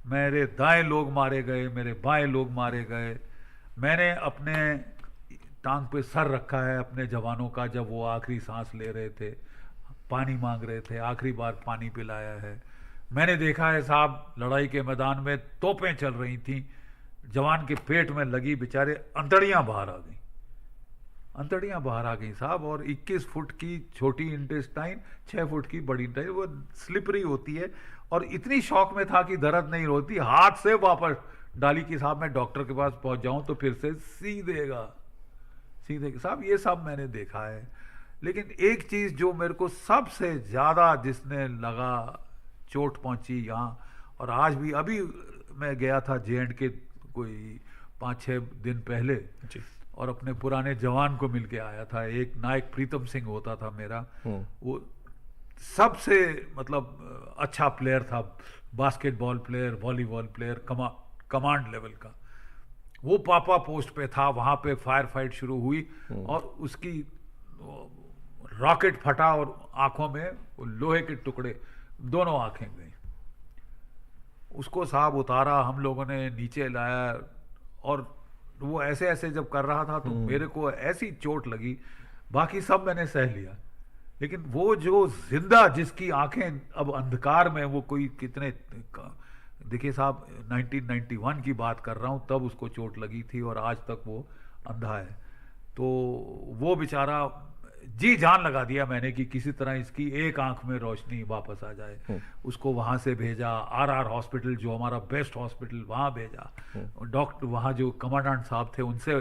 Speaker 2: मेरे दाएं लोग मारे गए, मेरे बाएं लोग मारे गए। मैंने अपने टांग पे सर रखा है अपने जवानों का, जब वो आखिरी सांस ले रहे थे, पानी मांग रहे थे, आखिरी बार पानी पिलाया है। मैंने देखा है साहब, लड़ाई के मैदान में तोपें चल रही थी, जवान के पेट में लगी, बेचारे अंतड़ियां बाहर आ गई, अंतड़ियां बाहर आ गई साहब। और 21 फुट की छोटी इंटेस्टाइन, 6 फुट की बड़ी इंटेस्टाइन, वो स्लिपरी होती है। और इतनी शौक में था कि दर्द नहीं होती, हाथ से वापस डाली कि साहब मैं डॉक्टर के पास पहुंच जाऊं तो फिर से सी देगा, सीधे साहब। ये सब मैंने देखा है। लेकिन एक चीज जो मेरे को सबसे ज्यादा जिसने लगा, चोट पहुंची यहाँ, और आज भी, अभी मैं गया था J&K कोई 5-6 दिन पहले
Speaker 1: जी।
Speaker 2: और अपने पुराने जवान को मिल के आया था। एक नायक प्रीतम सिंह होता था मेरा, वो सबसे मतलब अच्छा प्लेयर था, basketball player, volleyball player, command level का। वो पापा पोस्ट पे था, वहां पे फायर फाइट शुरू हुई और उसकी रॉकेट फटा और आंखों में लोहे के टुकड़े, दोनों आंखें गई। उसको साहब उतारा, हम लोगों ने नीचे लाया, और वो ऐसे ऐसे जब कर रहा था तो मेरे को ऐसी चोट लगी, बाकी सब मैंने सह लिया। लेकिन वो जो जिंदा, जिसकी आंखें अब अंधकार में, वो कोई कितने, देखिए साहब 1991 की बात कर रहा हूँ, तब उसको चोट लगी थी और आज तक वो अंधा है। तो वो बेचारा, जी जान लगा दिया मैंने कि किसी तरह इसकी एक आंख में रोशनी वापस आ जाए। उसको वहां से भेजा RR हॉस्पिटल, जो हमारा बेस्ट हॉस्पिटल, वहां भेजा। डॉक्टर वहां जो कमांडेंट साहब थे, उनसे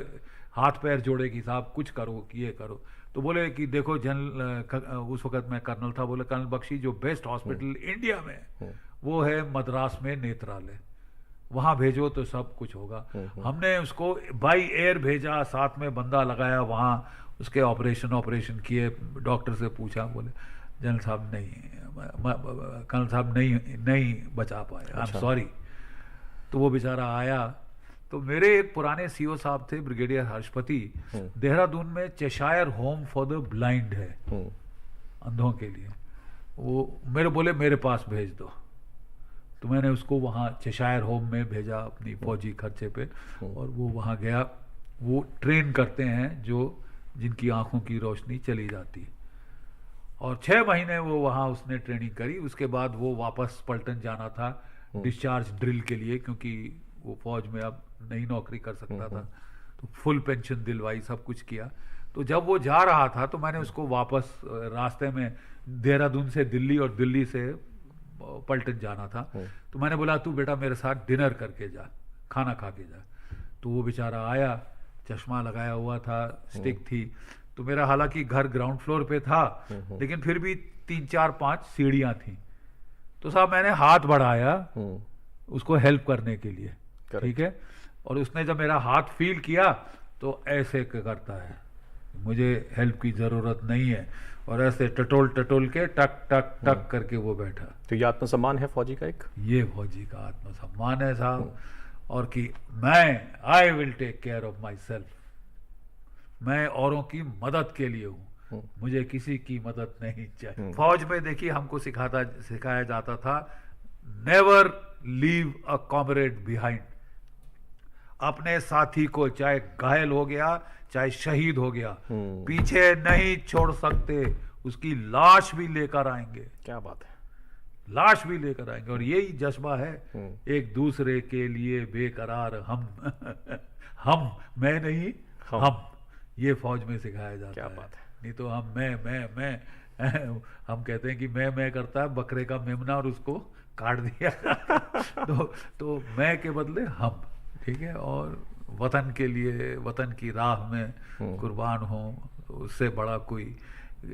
Speaker 2: हाथ पैर जोड़े कि साहब कुछ करो, कि ये करो। तो बोले कि देखो जनरल, उस वक्त मैं कर्नल था, बोले कर्नल बख्शी जो बेस्ट हॉस्पिटल इंडिया में वो है मद्रास में नेत्रालय, वहां भेजो तो सब कुछ होगा। हमने उसको बाई एयर भेजा, साथ में बंदा लगाया वहां, उसके ऑपरेशन किए। डॉक्टर से पूछा, बोले जनरल साहब नहीं, कर्नल साहब नहीं बचा पाए, आई एम सॉरी। तो वो बेचारा आया। तो मेरे एक पुराने CO साहब थे, ब्रिगेडियर हर्षपति, देहरादून में Cheshire home for the blind है, अंधों के लिए। वो मेरे बोले मेरे पास भेज दो। तो मैंने उसको वहाँ चेशायर होम में भेजा अपनी फौजी खर्चे पे, और वो वहाँ गया। वो ट्रेन करते हैं जो जिनकी आंखों की रोशनी चली जाती है, और 6 महीने वो वहाँ उसने ट्रेनिंग करी। उसके बाद वो वापस पलटन जाना था डिस्चार्ज ड्रिल के लिए, क्योंकि वो फौज में अब नहीं नौकरी कर सकता था। तो फुल पेंशन दिलवाई, सब कुछ किया। तो जब वो जा रहा था तो मैंने उसको वापस, रास्ते में देहरादून से दिल्ली और दिल्ली से पलटन जाना था, तो मैंने बोला तू बेटा मेरे साथ डिनर करके जा, खाना खा के जा। तो वो बेचारा आया, चश्मा लगाया हुआ था, स्टिक थी। तो मेरा हालांकि घर ग्राउंड फ्लोर पे था, लेकिन फिर भी 3-4-5 सीढ़ियां थी। तो साहब मैंने हाथ बढ़ाया उसको हेल्प करने के लिए, ठीक है। और उसने जब मेरा हाथ फील किया तो ऐसे करता है, मुझे हेल्प की जरूरत नहीं है, और ऐसे टटोल के टक टक टक करके वो बैठा।
Speaker 1: तो ये आत्मसम्मान है फौजी का एक,
Speaker 2: ये फौजी का आत्मसम्मान है साहब। और कि I will take care of myself, मैं औरों की मदद के लिए हूँ, मुझे किसी की मदद नहीं चाहिए। फौज में देखिए हमको सिखाया जाता था, never leave a comrade behind. अपने साथी को, चाहे घायल हो गया चाहे शहीद हो गया, पीछे नहीं छोड़ सकते, उसकी लाश भी लेकर आएंगे।
Speaker 1: क्या बात है,
Speaker 2: लाश भी लेकर आएंगे। और यही जज्बा है, एक दूसरे के लिए बेकरार हम मैं नहीं हम, ये फौज में सिखाया जाता है।
Speaker 1: क्या बात है।
Speaker 2: नहीं तो हम मैं हम कहते हैं कि मैं करता है बकरे का मेमना और उसको काट दिया तो मैं के बदले हम, ठीक है। और वतन के लिए, वतन की राह में कुर्बान हो, तो उससे बड़ा कोई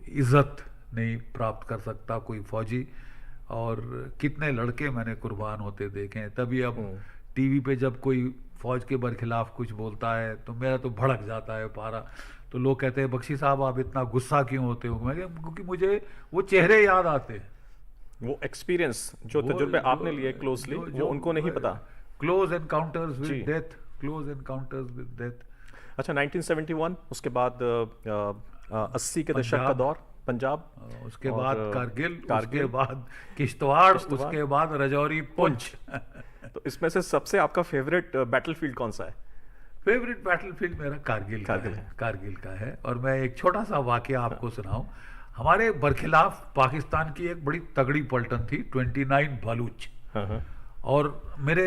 Speaker 2: इज्जत नहीं प्राप्त कर सकता कोई फौजी। और कितने लड़के मैंने कुर्बान होते देखे हैं। तभी अब टीवी पे जब कोई फौज के बरखिलाफ कुछ बोलता है तो मेरा तो भड़क जाता है पारा। तो लोग कहते हैं बख्शी साहब आप इतना गुस्सा क्यों होते हो? मैं क्योंकि मुझे वो चेहरे याद आते हैं,
Speaker 1: वो एक्सपीरियंस जो तजुर्बे आपने लिए क्लोजली, वो उनको नहीं पता।
Speaker 2: Close encounters with death, close encounters with death.
Speaker 1: अच्छा, 1971 उसके बाद 80 के दशक का
Speaker 2: पंजाब,
Speaker 1: दौर, पंजाब,
Speaker 2: उसके
Speaker 1: और
Speaker 2: बाद कारगिल, उसके
Speaker 1: कारगिल,
Speaker 2: बाद किश्तवाड़,
Speaker 1: किश्तवाड़,
Speaker 2: उसके बाद रजौरी, पुंछ।
Speaker 1: तो इसमें से सबसे आपका फेवरेट बैटलफील्ड कौन सा है?
Speaker 2: फेवरेट बैटलफील्ड मेरा कारगिल का
Speaker 1: कारगिल
Speaker 2: है,
Speaker 1: है।
Speaker 2: कारगिल का है। और मैं एक छोटा सा वाकया आपको सुनाऊं। हमारे बरखिलाफ पाकिस्तान की एक बड़ी तगड़ी पलटन थी, 29 बलूच।
Speaker 1: हाँ हाँ।
Speaker 2: और मेरे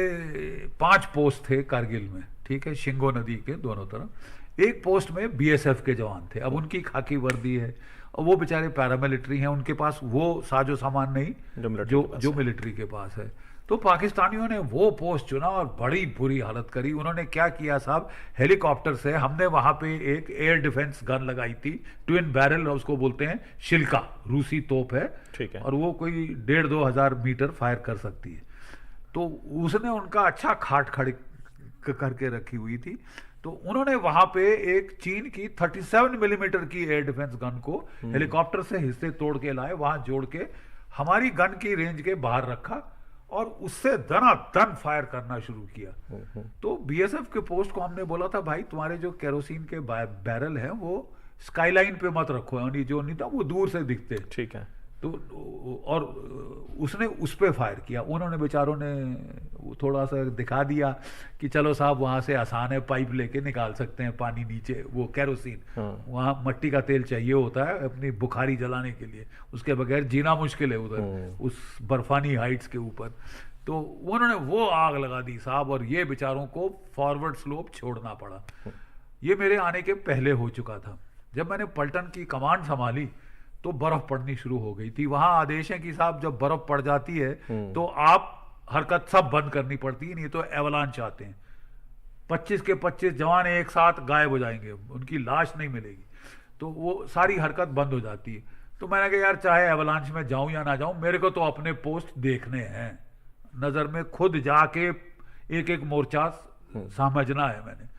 Speaker 2: 5 पोस्ट थे कारगिल में, ठीक है, शिंगो नदी के दोनों तरफ। एक पोस्ट में बीएसएफ के जवान थे। अब उनकी खाकी वर्दी है और वो बेचारे पैरामिलिट्री हैं, उनके पास वो साजो सामान नहीं
Speaker 1: जो मिलिट्री
Speaker 2: जो
Speaker 1: के पास
Speaker 2: जो
Speaker 1: है।
Speaker 2: मिलिट्री के पास है। तो पाकिस्तानियों ने वो पोस्ट चुना और बड़ी बुरी हालत करी। उन्होंने क्या किया साहब, हेलीकॉप्टर से हमने वहां पे एक एयर डिफेंस गन लगाई थी, ट्विन बैरल, उसको बोलते हैं शिल्का, रूसी तोप है।
Speaker 1: ठीक है।
Speaker 2: और वो कोई 1,500-2 हजार मीटर फायर कर सकती है। तो उसने उनका अच्छा खाट खड़ी करके रखी हुई थी। तो उन्होंने वहां पे एक चीन की 37 मिलीमीटर की एयर डिफेंस गन को हेलीकॉप्टर से हिस्से तोड़ के लाए, वहां जोड़ के हमारी गन की रेंज के बाहर रखा और उससे दनादन फायर करना शुरू किया। तो बीएसएफ के पोस्ट को हमने बोला था, भाई तुम्हारे जो केरोसिन के बैरल हैं वो स्काईलाइन पे मत रखो, यानी जो नहीं था वो दूर से दिखते।
Speaker 1: ठीक है।
Speaker 2: तो और उसने उस पे फायर किया। उन्होंने बेचारों ने थोड़ा सा दिखा दिया कि चलो साहब वहां से आसान है, पाइप लेके निकाल सकते हैं पानी नीचे, वो केरोसिन, वहां मट्टी का तेल चाहिए होता है अपनी बुखारी जलाने के लिए, उसके बगैर जीना मुश्किल है उधर उस बर्फानी हाइट्स के ऊपर। तो उन्होंने वो आग लगा दी साहब, और ये बेचारों को फॉरवर्ड स्लोप छोड़ना पड़ा। ये मेरे आने के पहले हो चुका था। जब मैंने पलटन की कमांड संभाली तो बर्फ पड़नी शुरू हो गई थी। वहां आदेश है कि साहब जब बर्फ पड़ जाती है तो आप हरकत सब बंद करनी पड़ती है, नहीं तो एवलांच आते हैं। 25 के 25 जवान एक साथ गायब हो जाएंगे, उनकी लाश नहीं मिलेगी, तो वो सारी हरकत बंद हो जाती है। तो मैंने कहा यार चाहे एवलांच में जाऊं या ना जाऊं, मेरे को तो अपने पोस्ट देखने हैं, नजर में खुद जाके एक एक मोर्चा समझना है मैंने।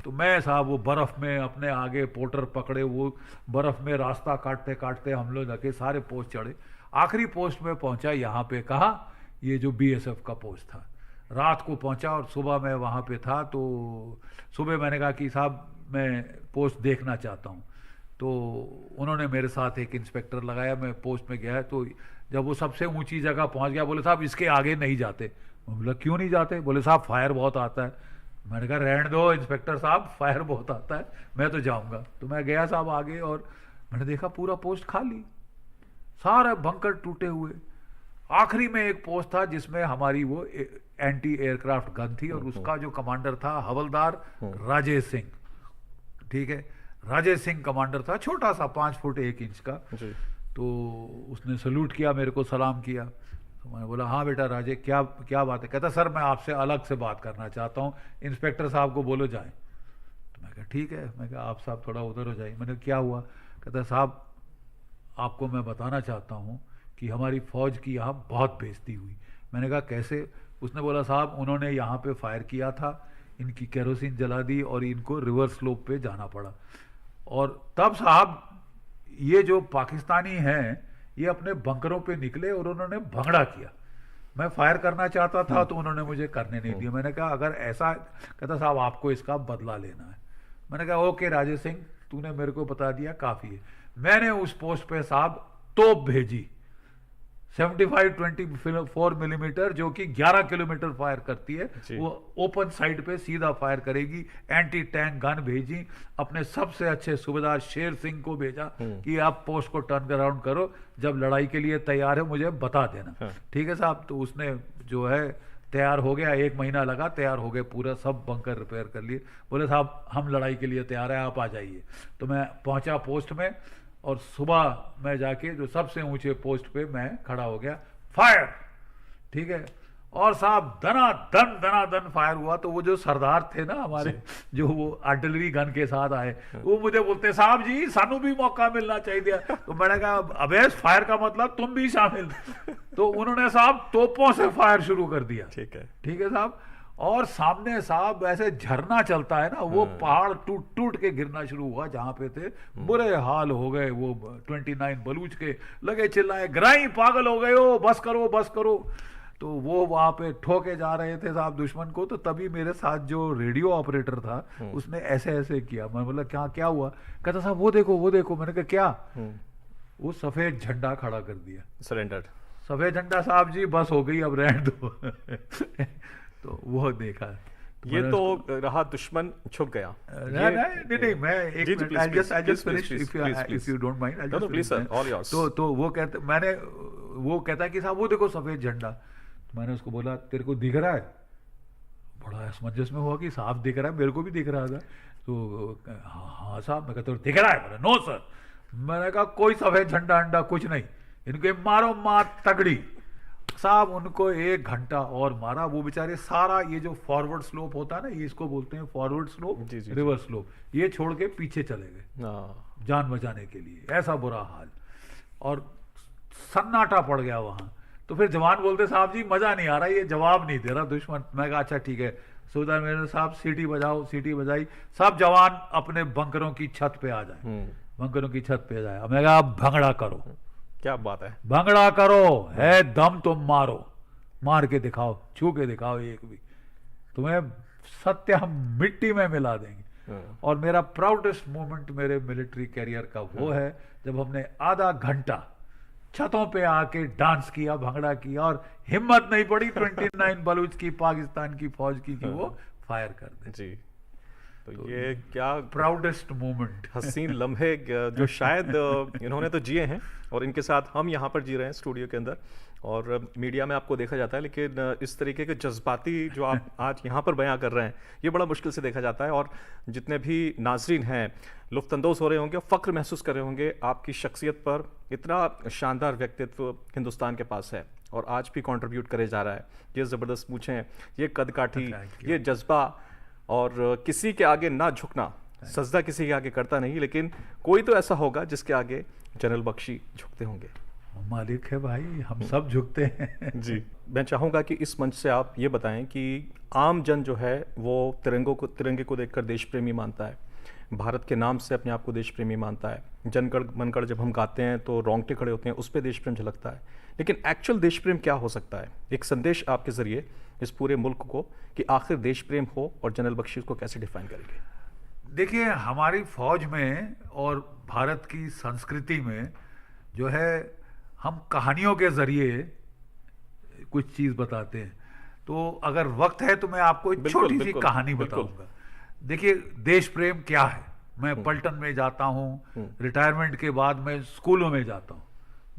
Speaker 2: तो मैं साहब वो बर्फ में अपने आगे पोर्टर पकड़े, वो बर्फ में रास्ता काटते काटते हम लोग जाके सारे पोस्ट चढ़े। आखिरी पोस्ट में पहुंचा यहाँ पे, कहा ये जो बीएसएफ का पोस्ट था। रात को पहुंचा और सुबह मैं वहाँ पे था। तो सुबह मैंने कहा कि साहब मैं पोस्ट देखना चाहता हूँ। तो उन्होंने मेरे साथ एक इंस्पेक्टर लगाया, मैं पोस्ट में गया। तो जब वो सबसे ऊंची जगह पहुंच गया, बोले साहब इसके आगे नहीं जाते। मैं बोला क्यों नहीं जाते? बोले साहब फायर बहुत आता है। मैंने कहा रहने दो इंस्पेक्टर साहब, फायर बहुत आता है, मैं तो जाऊंगा। तो मैं गया साहब आगे और मैंने देखा पूरा पोस्ट खाली, सारे बंकर टूटे हुए। आखिरी में एक पोस्ट था जिसमें हमारी वो एंटी एयरक्राफ्ट गन थी और उसका जो कमांडर था हवलदार राजेश सिंह, ठीक है, राजेश सिंह कमांडर था, छोटा सा 5 फुट 1 इंच का। तो उसने सल्यूट किया, मेरे को सलाम किया। तो मैंने बोला हाँ बेटा राजे, क्या क्या बात है? कहता सर मैं आपसे अलग से बात करना चाहता हूँ, इंस्पेक्टर साहब को बोलो जाएं। तो मैं कहा ठीक है। मैं कहा आप साहब थोड़ा उधर हो जाइए। मैंने क्या हुआ? कहता साहब आपको मैं बताना चाहता हूँ कि हमारी फौज की यहाँ बहुत बेइज्जती हुई। मैंने कहा कैसे? उसने बोला साहब उन्होंने यहाँ पे फायर किया था, इनकी केरोसिन जला दी और इनको रिवर्स स्लोप पे जाना पड़ा। और तब साहब ये जो पाकिस्तानी हैं ये अपने बंकरों पे निकले और उन्होंने भंगड़ा किया। मैं फायर करना चाहता था तो उन्होंने मुझे करने नहीं दिया। मैंने कहा अगर ऐसा, कहता साहब आपको इसका बदला लेना है। मैंने कहा ओके राजेश सिंह, तूने मेरे को बता दिया काफ़ी है। मैंने उस पोस्ट पे साहब तोप भेजी 75-24 मिलीमीटर, जो कि 11 किलोमीटर फायर करती है। वो ओपन साइड पे सीधा फायर करेगी। एंटी टैंक गन भेजी, अपने सबसे अच्छे सूबेदार शेर सिंह को भेजा कि आप पोस्ट को टर्न अराउंड करो, जब लड़ाई के लिए तैयार है मुझे बता देना। ठीक है साहब। तो उसने जो है तैयार हो गया, 1 महीना लगा, तैयार हो गए, पूरा सब बंकर रिपेयर कर लिए। बोले साहब हम लड़ाई के लिए तैयार है, आप आ जाइए। तो मैं पहुंचा पोस्ट में और सुबह मैं जाके जो सबसे ऊंचे पोस्ट पे मैं खड़ा हो गया, फायर, ठीक है। और साहब दनादन फायर हुआ। तो वो जो सरदार थे ना हमारे, जो वो आर्टिलरी गन के साथ आए, वो मुझे बोलते साहब जी सानू भी मौका मिलना चाहिए। तो मैंने कहा अबे फायर का मतलब तुम भी शामिल। तो उन्होंने साहब तोपों से फायर शुरू कर दिया। ठीक है साहब। और सामने साहब ऐसे झरना चलता है ना, वो पहाड़ टूट टूट के गिरना शुरू हुआ जहां पे थे। बुरे हाल हो गए। वो 29 बलूच के लगे चिल्लाए, ग्राई पागल हो गए हो, बस करो बस करो। तो वो वहां पे ठोके जा रहे थे साहब दुश्मन को, तो तभी मेरे साथ जो रेडियो ऑपरेटर था उसने ऐसे ऐसे किया। मैं बोला क्या क्या हुआ? कहता साहब वो देखो वो देखो। मैंने कहा क्या? वो सफेद झंडा खड़ा कर दिया।
Speaker 1: सरेंडर।
Speaker 2: सफेद झंडा साहब जी, बस हो गई अब रहने दो। तो वो देखा।
Speaker 1: ये तो रहा दुश्मन छुप गया।
Speaker 2: नहीं मैं एक
Speaker 1: जी, जी,
Speaker 2: minute,
Speaker 1: please,
Speaker 2: I just
Speaker 1: please,
Speaker 2: finish
Speaker 1: please,
Speaker 2: if you don't mind, I'll
Speaker 1: No, no,
Speaker 2: just
Speaker 1: please,
Speaker 2: finish,
Speaker 1: sir, all yours.
Speaker 2: तो वो कहते, मैंने वो कहता कि साहब वो देखो सफेद झंडा। तो मैंने उसको बोला तेरे को दिख रहा है? बड़ा असमंजस में हुआ कि साफ दिख रहा है, मेरे को भी दिख रहा था। तो हाँ साहब। मैं कहता हूँ दिख रहा है? बोला नो सर। मैंने कहा कोई सफेद झंडा अंडा कुछ नहीं, इनके मारो मार तगड़ी। साहब उनको 1 घंटा और मारा। वो बेचारे सारा ये जो फॉरवर्ड स्लोप होता है ना, ये इसको बोलते हैं फॉरवर्ड स्लोप,
Speaker 1: जी, जी,
Speaker 2: रिवर्स स्लोप, ये छोड़ के पीछे चले गए जान बचाने के लिए। ऐसा बुरा हाल, और सन्नाटा पड़ गया वहां। तो फिर जवान बोलते साहब जी मजा नहीं आ रहा, ये जवाब नहीं दे रहा दुश्मन। मैं कहा अच्छा ठीक है। सुबेदार मेरे साहब सीटी बजाओ। सीटी बजाई। सब जवान अपने बंकरों की छत पे आ जाए। बंकरों की छत पे जाए। मैं कहा भंगड़ा करो।
Speaker 1: क्या बात है।
Speaker 2: भंगड़ा करो, है दम तो मारो, मार के दिखाओ, छू के दिखाओ एक भी, तुम्हें सत्य हम मिट्टी में मिला देंगे। और मेरा प्राउडेस्ट मोमेंट मेरे मिलिट्री कैरियर का वो है जब हमने आधा घंटा छतों पे आके डांस किया, भंगड़ा किया, और हिम्मत नहीं पड़ी 29 बलूच की पाकिस्तान की फौज की कि वो फायर कर दे।
Speaker 1: जी। तो ये क्या
Speaker 2: प्राउडेस्ट मोमेंट,
Speaker 1: हसीन लम्हे जो शायद इन्होंने तो जिए हैं, और इनके साथ हम यहाँ पर जी रहे हैं स्टूडियो के अंदर, और मीडिया में आपको देखा जाता है, लेकिन इस तरीके के जज्बाती जो आप आज यहाँ पर बयां कर रहे हैं, ये बड़ा मुश्किल से देखा जाता है। और जितने भी नाजरीन हैं लुफ्तंदोज़ हो रहे होंगे, फ़ख्र महसूस कर रहे होंगे आपकी शख्सियत पर। इतना शानदार व्यक्तित्व हिंदुस्तान के पास है और आज भी कंट्रीब्यूट करे जा रहा है। ये ज़बरदस्त मूछें, ये कद काठी, ये जज्बा, और किसी के आगे ना झुकना। सजदा किसी के आगे करता नहीं, लेकिन कोई तो ऐसा होगा जिसके आगे जनरल बख्शी झुकते होंगे।
Speaker 2: मालिक है भाई, हम सब झुकते हैं।
Speaker 1: जी। मैं चाहूँगा कि इस मंच से आप ये बताएं कि आम जन जो है वो तिरंगे को देखकर देश प्रेमी मानता है, भारत के नाम से अपने आप को देश प्रेमी मानता है। जनगण मनगढ़ जब हम गाते हैं तो रोंगटे खड़े होते हैं, उस पर देश प्रेम झलकता है। लेकिन एक्चुअल देश प्रेम क्या हो सकता है? एक संदेश आपके ज़रिए इस पूरे मुल्क को कि आखिर देश प्रेम हो, और जनरल बख्शी को कैसे डिफाइन करेंगे?
Speaker 2: देखिए हमारी फौज में और भारत की संस्कृति में जो है, हम कहानियों के जरिए कुछ चीज़ बताते हैं। तो अगर वक्त है तो मैं आपको एक छोटी सी कहानी बताऊंगा। देखिए देश प्रेम क्या है। मैं पलटन में जाता हूँ, रिटायरमेंट के बाद मैं स्कूलों में जाता हूँ,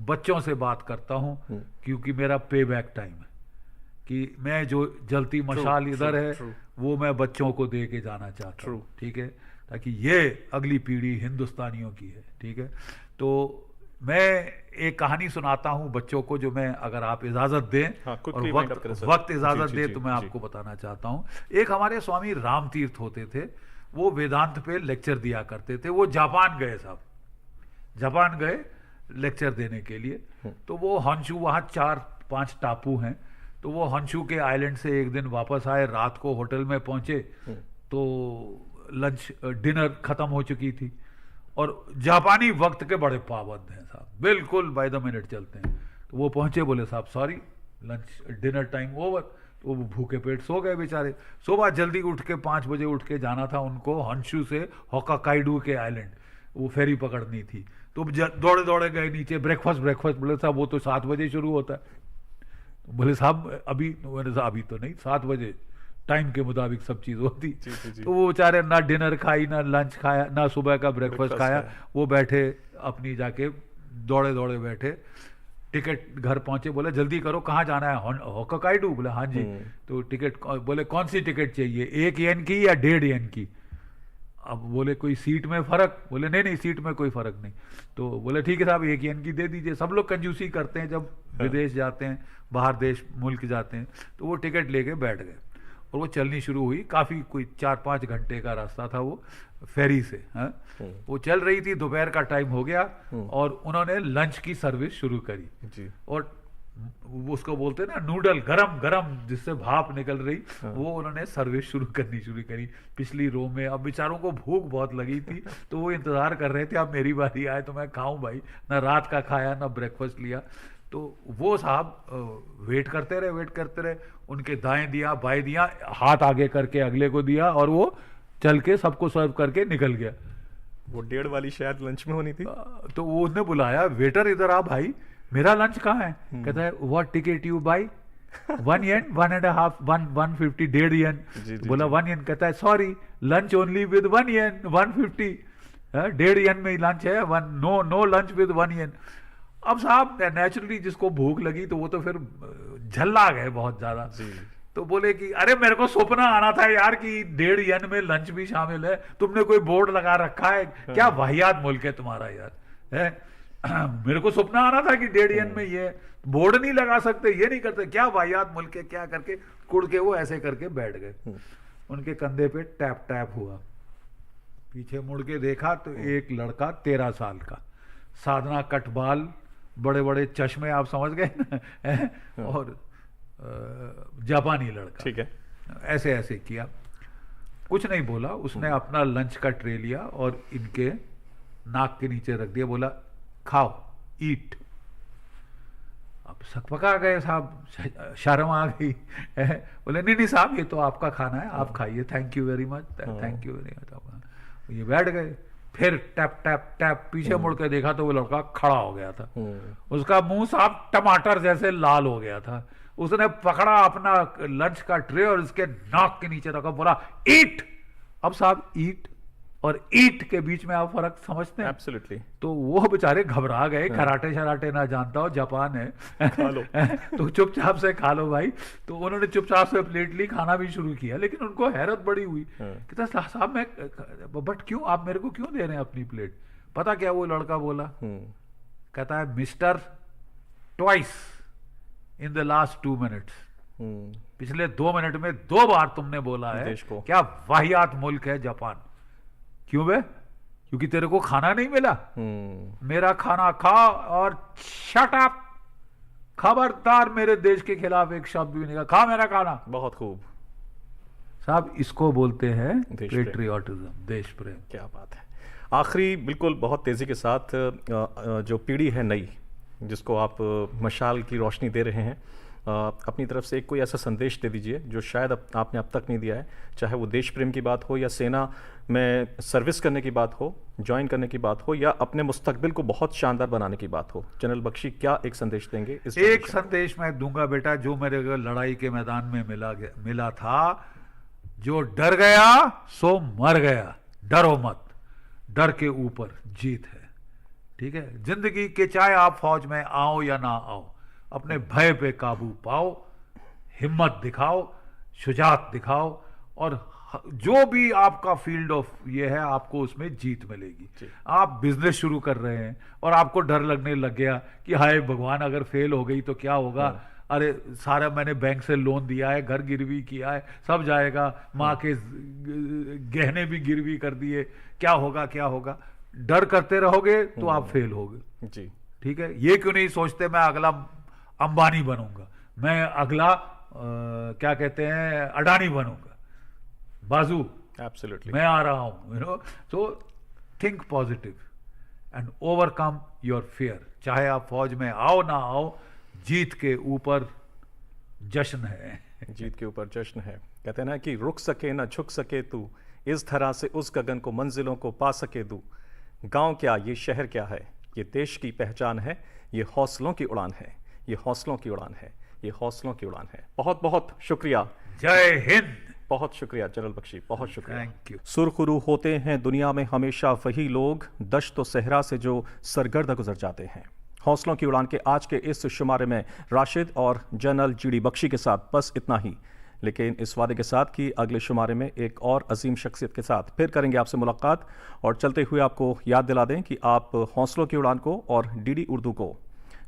Speaker 2: बच्चों से बात करता हूँ, क्योंकि मेरा पे बैक टाइम है कि मैं जो जलती मशाल इधर है वो मैं बच्चों को दे के जाना चाहता हूँ। ठीक है, ताकि ये अगली पीढ़ी हिंदुस्तानियों की है। ठीक है, तो मैं एक कहानी सुनाता हूँ बच्चों को, जो मैं, अगर आप इजाजत दें, और वक्त इजाजत दे तो मैं आपको बताना चाहता हूँ। एक हमारे स्वामी राम तीर्थ होते थे, वो वेदांत पे लेक्चर दिया करते थे। वो जापान गए साहब, जापान गए लेक्चर देने के लिए। तो वो हॉन्शू, वहाँ 4-5 टापू हैं, तो वो हॉन्शू के आइलैंड से एक दिन वापस आए, रात को होटल में पहुंचे तो लंच डिनर खत्म हो चुकी थी। और जापानी वक्त के बड़े पाबंद हैं साहब, बिल्कुल बाय द मिनट चलते हैं। तो वो पहुंचे, बोले साहब sorry lunch dinner time over. तो वो भूखे पेट सो गए बेचारे। सुबह जल्दी उठ के 5 बजे उठ के जाना था उनको हॉन्शू से होक्काइडो के आइलैंड, वो फेरी पकड़नी थी। तो दौड़े दौड़े गए नीचे, ब्रेकफास्ट। बोले साहब वो तो 7 बजे शुरू होता है। बोले साहब अभी, अभी तो नहीं, 7 बजे टाइम के मुताबिक सब चीज़ होती। तो वो बेचारे ना डिनर खाई, ना लंच खाया, ना सुबह का ब्रेकफास्ट खाया। वो बैठे अपनी, जाके दौड़े दौड़े बैठे, टिकट घर पहुंचे। बोले जल्दी करो, कहाँ जाना है? होक्काइडो। बोले हाँ जी। तो टिकट, बोले कौन सी टिकट चाहिए, 1 येन की या 1.5 येन की? अब बोले कोई सीट में फर्क? बोले नहीं सीट में कोई फर्क नहीं। तो बोले ठीक है साहब 1 येन की दे दीजिए। सब लोग कंजूसी करते हैं जब विदेश जाते हैं, बाहर देश मुल्क जाते हैं। तो वो टिकट लेके बैठ गए और वो चलनी शुरू हुई। काफ़ी कोई 4-5 घंटे का रास्ता था वो फेरी से। वो चल रही थी, दोपहर का टाइम हो गया और उन्होंने लंच की सर्विस शुरू करी जी। और उसको बोलते हैं ना नूडल, गरम गरम जिससे भाप निकल रही, वो उन्होंने सर्विस शुरू करी पिछली रो में। अब बेचारों को भूख बहुत लगी थी, तो वो इंतजार कर रहे थे अब मेरी बारी आए तो मैं खाऊं भाई। ना रात का खाया, ना ब्रेकफास्ट लिया। तो वो साहब वेट करते रहे, उनके दाएं दिया बाएं दिया, हाथ आगे करके अगले को दिया और वो चल के सबको सर्व करके निकल गया।
Speaker 1: वो 1:30 वाली शायद लंच में होनी थी।
Speaker 2: तो वो उसने बुलाया, वेटर इधर आ भाई, मेरा लंच कहाँ है? कहता है what ticket you by? 1 yen, 1.5, 150, 1.5 yen। बोला 1 yen, कहता है sorry lunch only with 1 yen, 150, 1.5 yen में लंच है, नो लंच विद 1 yen। अब साहब नेचुरली जिसको भूख लगी तो वो तो फिर झल्ला गए बहुत ज्यादा। तो बोले कि अरे मेरे को सपना आना था यार कि 1.5 yen में लंच भी शामिल है, तुमने कोई बोर्ड लगा रखा है क्या? वाहियात मुल्क है तुम्हारा यार, है? मेरे को सपना आना था कि 1.5 yen में ये बोर्ड नहीं लगा सकते, ये नहीं करते, क्या वाहियात मुल्क है, क्या करके कुड़ के वो ऐसे करके बैठ गए। उनके कंधे पे टैप टैप हुआ, पीछे मुड़ के देखा तो एक लड़का 13 साल का, साधना कटबाल, बड़े बड़े चश्मे, आप समझ गए ना, और जापानी लड़का,
Speaker 1: ठीक है।
Speaker 2: ऐसे ऐसे किया, कुछ नहीं बोला। उसने अपना लंच का ट्रे लिया और इनके नाक के नीचे रख दिया, बोला खाओ, ईट। अब सकपका गए साहब, शर्म आ गई। बोले नहीं साहब ये तो आपका खाना है, आप खाइए, thank you very much, thank you very much. ये बैठ गए, फिर टैप टैप टैप, पीछे मुड़ के देखा तो वो लड़का खड़ा हो गया था, उसका मुंह साहब टमाटर जैसे लाल हो गया था। उसने पकड़ा अपना लंच का ट्रे और उसके नाक के नीचे रखा, बोला ईट। अब साहब ईट और ईट के बीच में आप फर्क समझते हैं?
Speaker 1: एब्सोल्युटली।
Speaker 2: तो वो बेचारे घबरा गए, कराटे शराटे ना जानता हो, जापान है,
Speaker 1: खा लो।
Speaker 2: तो चुपचाप से खा लो भाई। तो उन्होंने चुपचाप से प्लेट ली, खाना भी शुरू किया, लेकिन उनको हैरत बड़ी हुई, कहता साहब मैं, बट क्यों आप मेरे को क्यों दे रहे हैं अपनी प्लेट? पता क्या वो लड़का बोला? कहता है mister, twice in the last 2 minutes, पिछले 2 मिनट में 2 बार तुमने बोला है
Speaker 1: देश को।
Speaker 2: क्या वाहियात मुल्क है जापान। क्यों बे? क्योंकि तेरे को खाना नहीं मिला, मेरा खाना खा और शट अप, खबरदार मेरे देश के खिलाफ एक शब्द भी नहीं कहा, खा मेरा खाना।
Speaker 1: बहुत खूब
Speaker 2: साहब, इसको बोलते हैं
Speaker 1: देश प्रेम।
Speaker 2: पेट्रियोटिज्म, देश प्रेम।
Speaker 1: क्या बात है। आखिरी बिल्कुल बहुत तेज़ी के साथ जो पीढ़ी है नई, जिसको आप मशाल की रोशनी दे रहे हैं, अपनी तरफ से एक कोई ऐसा संदेश दे दीजिए जो शायद आपने अब तक नहीं दिया है, चाहे वो देश प्रेम की बात हो या सेना में सर्विस करने की बात हो, ज्वाइन करने की बात हो, या अपने मुस्तकबिल को बहुत शानदार बनाने की बात हो। जनरल बख्शी क्या एक संदेश देंगे इस?
Speaker 2: एक संदेश मैं दूंगा बेटा, जो मेरे को लड़ाई के मैदान में मिला था, जो डर गया सो मर गया, डरो मत, डर के ऊपर जीत है। ठीक है, जिंदगी के चाहे आप फौज में आओ या ना आओ, अपने भय पे काबू पाओ, हिम्मत दिखाओ, शुजात दिखाओ, और जो भी आपका फील्ड ऑफ ये है, आपको उसमें जीत मिलेगी। आप बिजनेस शुरू कर रहे हैं और आपको डर लगने लग गया कि हाय भगवान अगर फेल हो गई तो क्या होगा, अरे सारा मैंने बैंक से लोन दिया है, घर गिरवी किया है, सब जाएगा, माँ के गहने भी गिरवी कर दिए, क्या होगा क्या होगा। डर करते रहोगे तो आप फेल होगे
Speaker 1: जी।
Speaker 2: ठीक है, ये क्यों नहीं सोचते मैं अगला अंबानी बनूंगा, मैं अगला क्या कहते हैं अडानी बनूंगा, बाजू
Speaker 1: एब्सोल्युटली
Speaker 2: मैं आ रहा हूं, so think positive and overcome your fear. चाहे आप फौज में आओ ना आओ, जीत के ऊपर जश्न है।
Speaker 1: जीत के ऊपर जश्न है। कहते हैं ना कि रुक सके ना झुक सके तू, इस तरह से उस गगन को मंजिलों को पा सके तू। गांव क्या ये शहर क्या है, ये देश की पहचान है, ये हौसलों की उड़ान है, ये हौसलों की उड़ान है, ये हौसलों की उड़ान है। बहुत बहुत शुक्रिया।
Speaker 2: जय हिंद।
Speaker 1: बहुत शुक्रिया जनरल बख्शी, बहुत शुक्रिया।
Speaker 2: Thank you.
Speaker 1: सुरखरू होते हैं दुनिया में हमेशा वही लोग, दश्त व सहरा से जो सरगर्दा गुजर जाते हैं। हौसलों की उड़ान के आज के इस शुमारे में राशिद और जनरल जीडी बख्शी के साथ बस इतना ही, लेकिन इस वादे के साथ कि अगले शुमारे में एक और अजीम शख्सियत के साथ फिर करेंगे आपसे मुलाकात। और चलते हुए आपको याद दिला दें कि आप हौसलों की उड़ान को और डीडी उर्दू को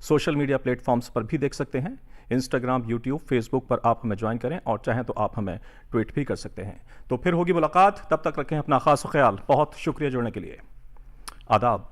Speaker 1: सोशल मीडिया प्लेटफॉर्म्स पर भी देख सकते हैं। इंस्टाग्राम, यूट्यूब, फेसबुक पर आप हमें ज्वाइन करें और चाहें तो आप हमें ट्वीट भी कर सकते हैं। तो फिर होगी मुलाकात, तब तक रखें अपना खास ख्याल। बहुत शुक्रिया जुड़ने के लिए। आदाब।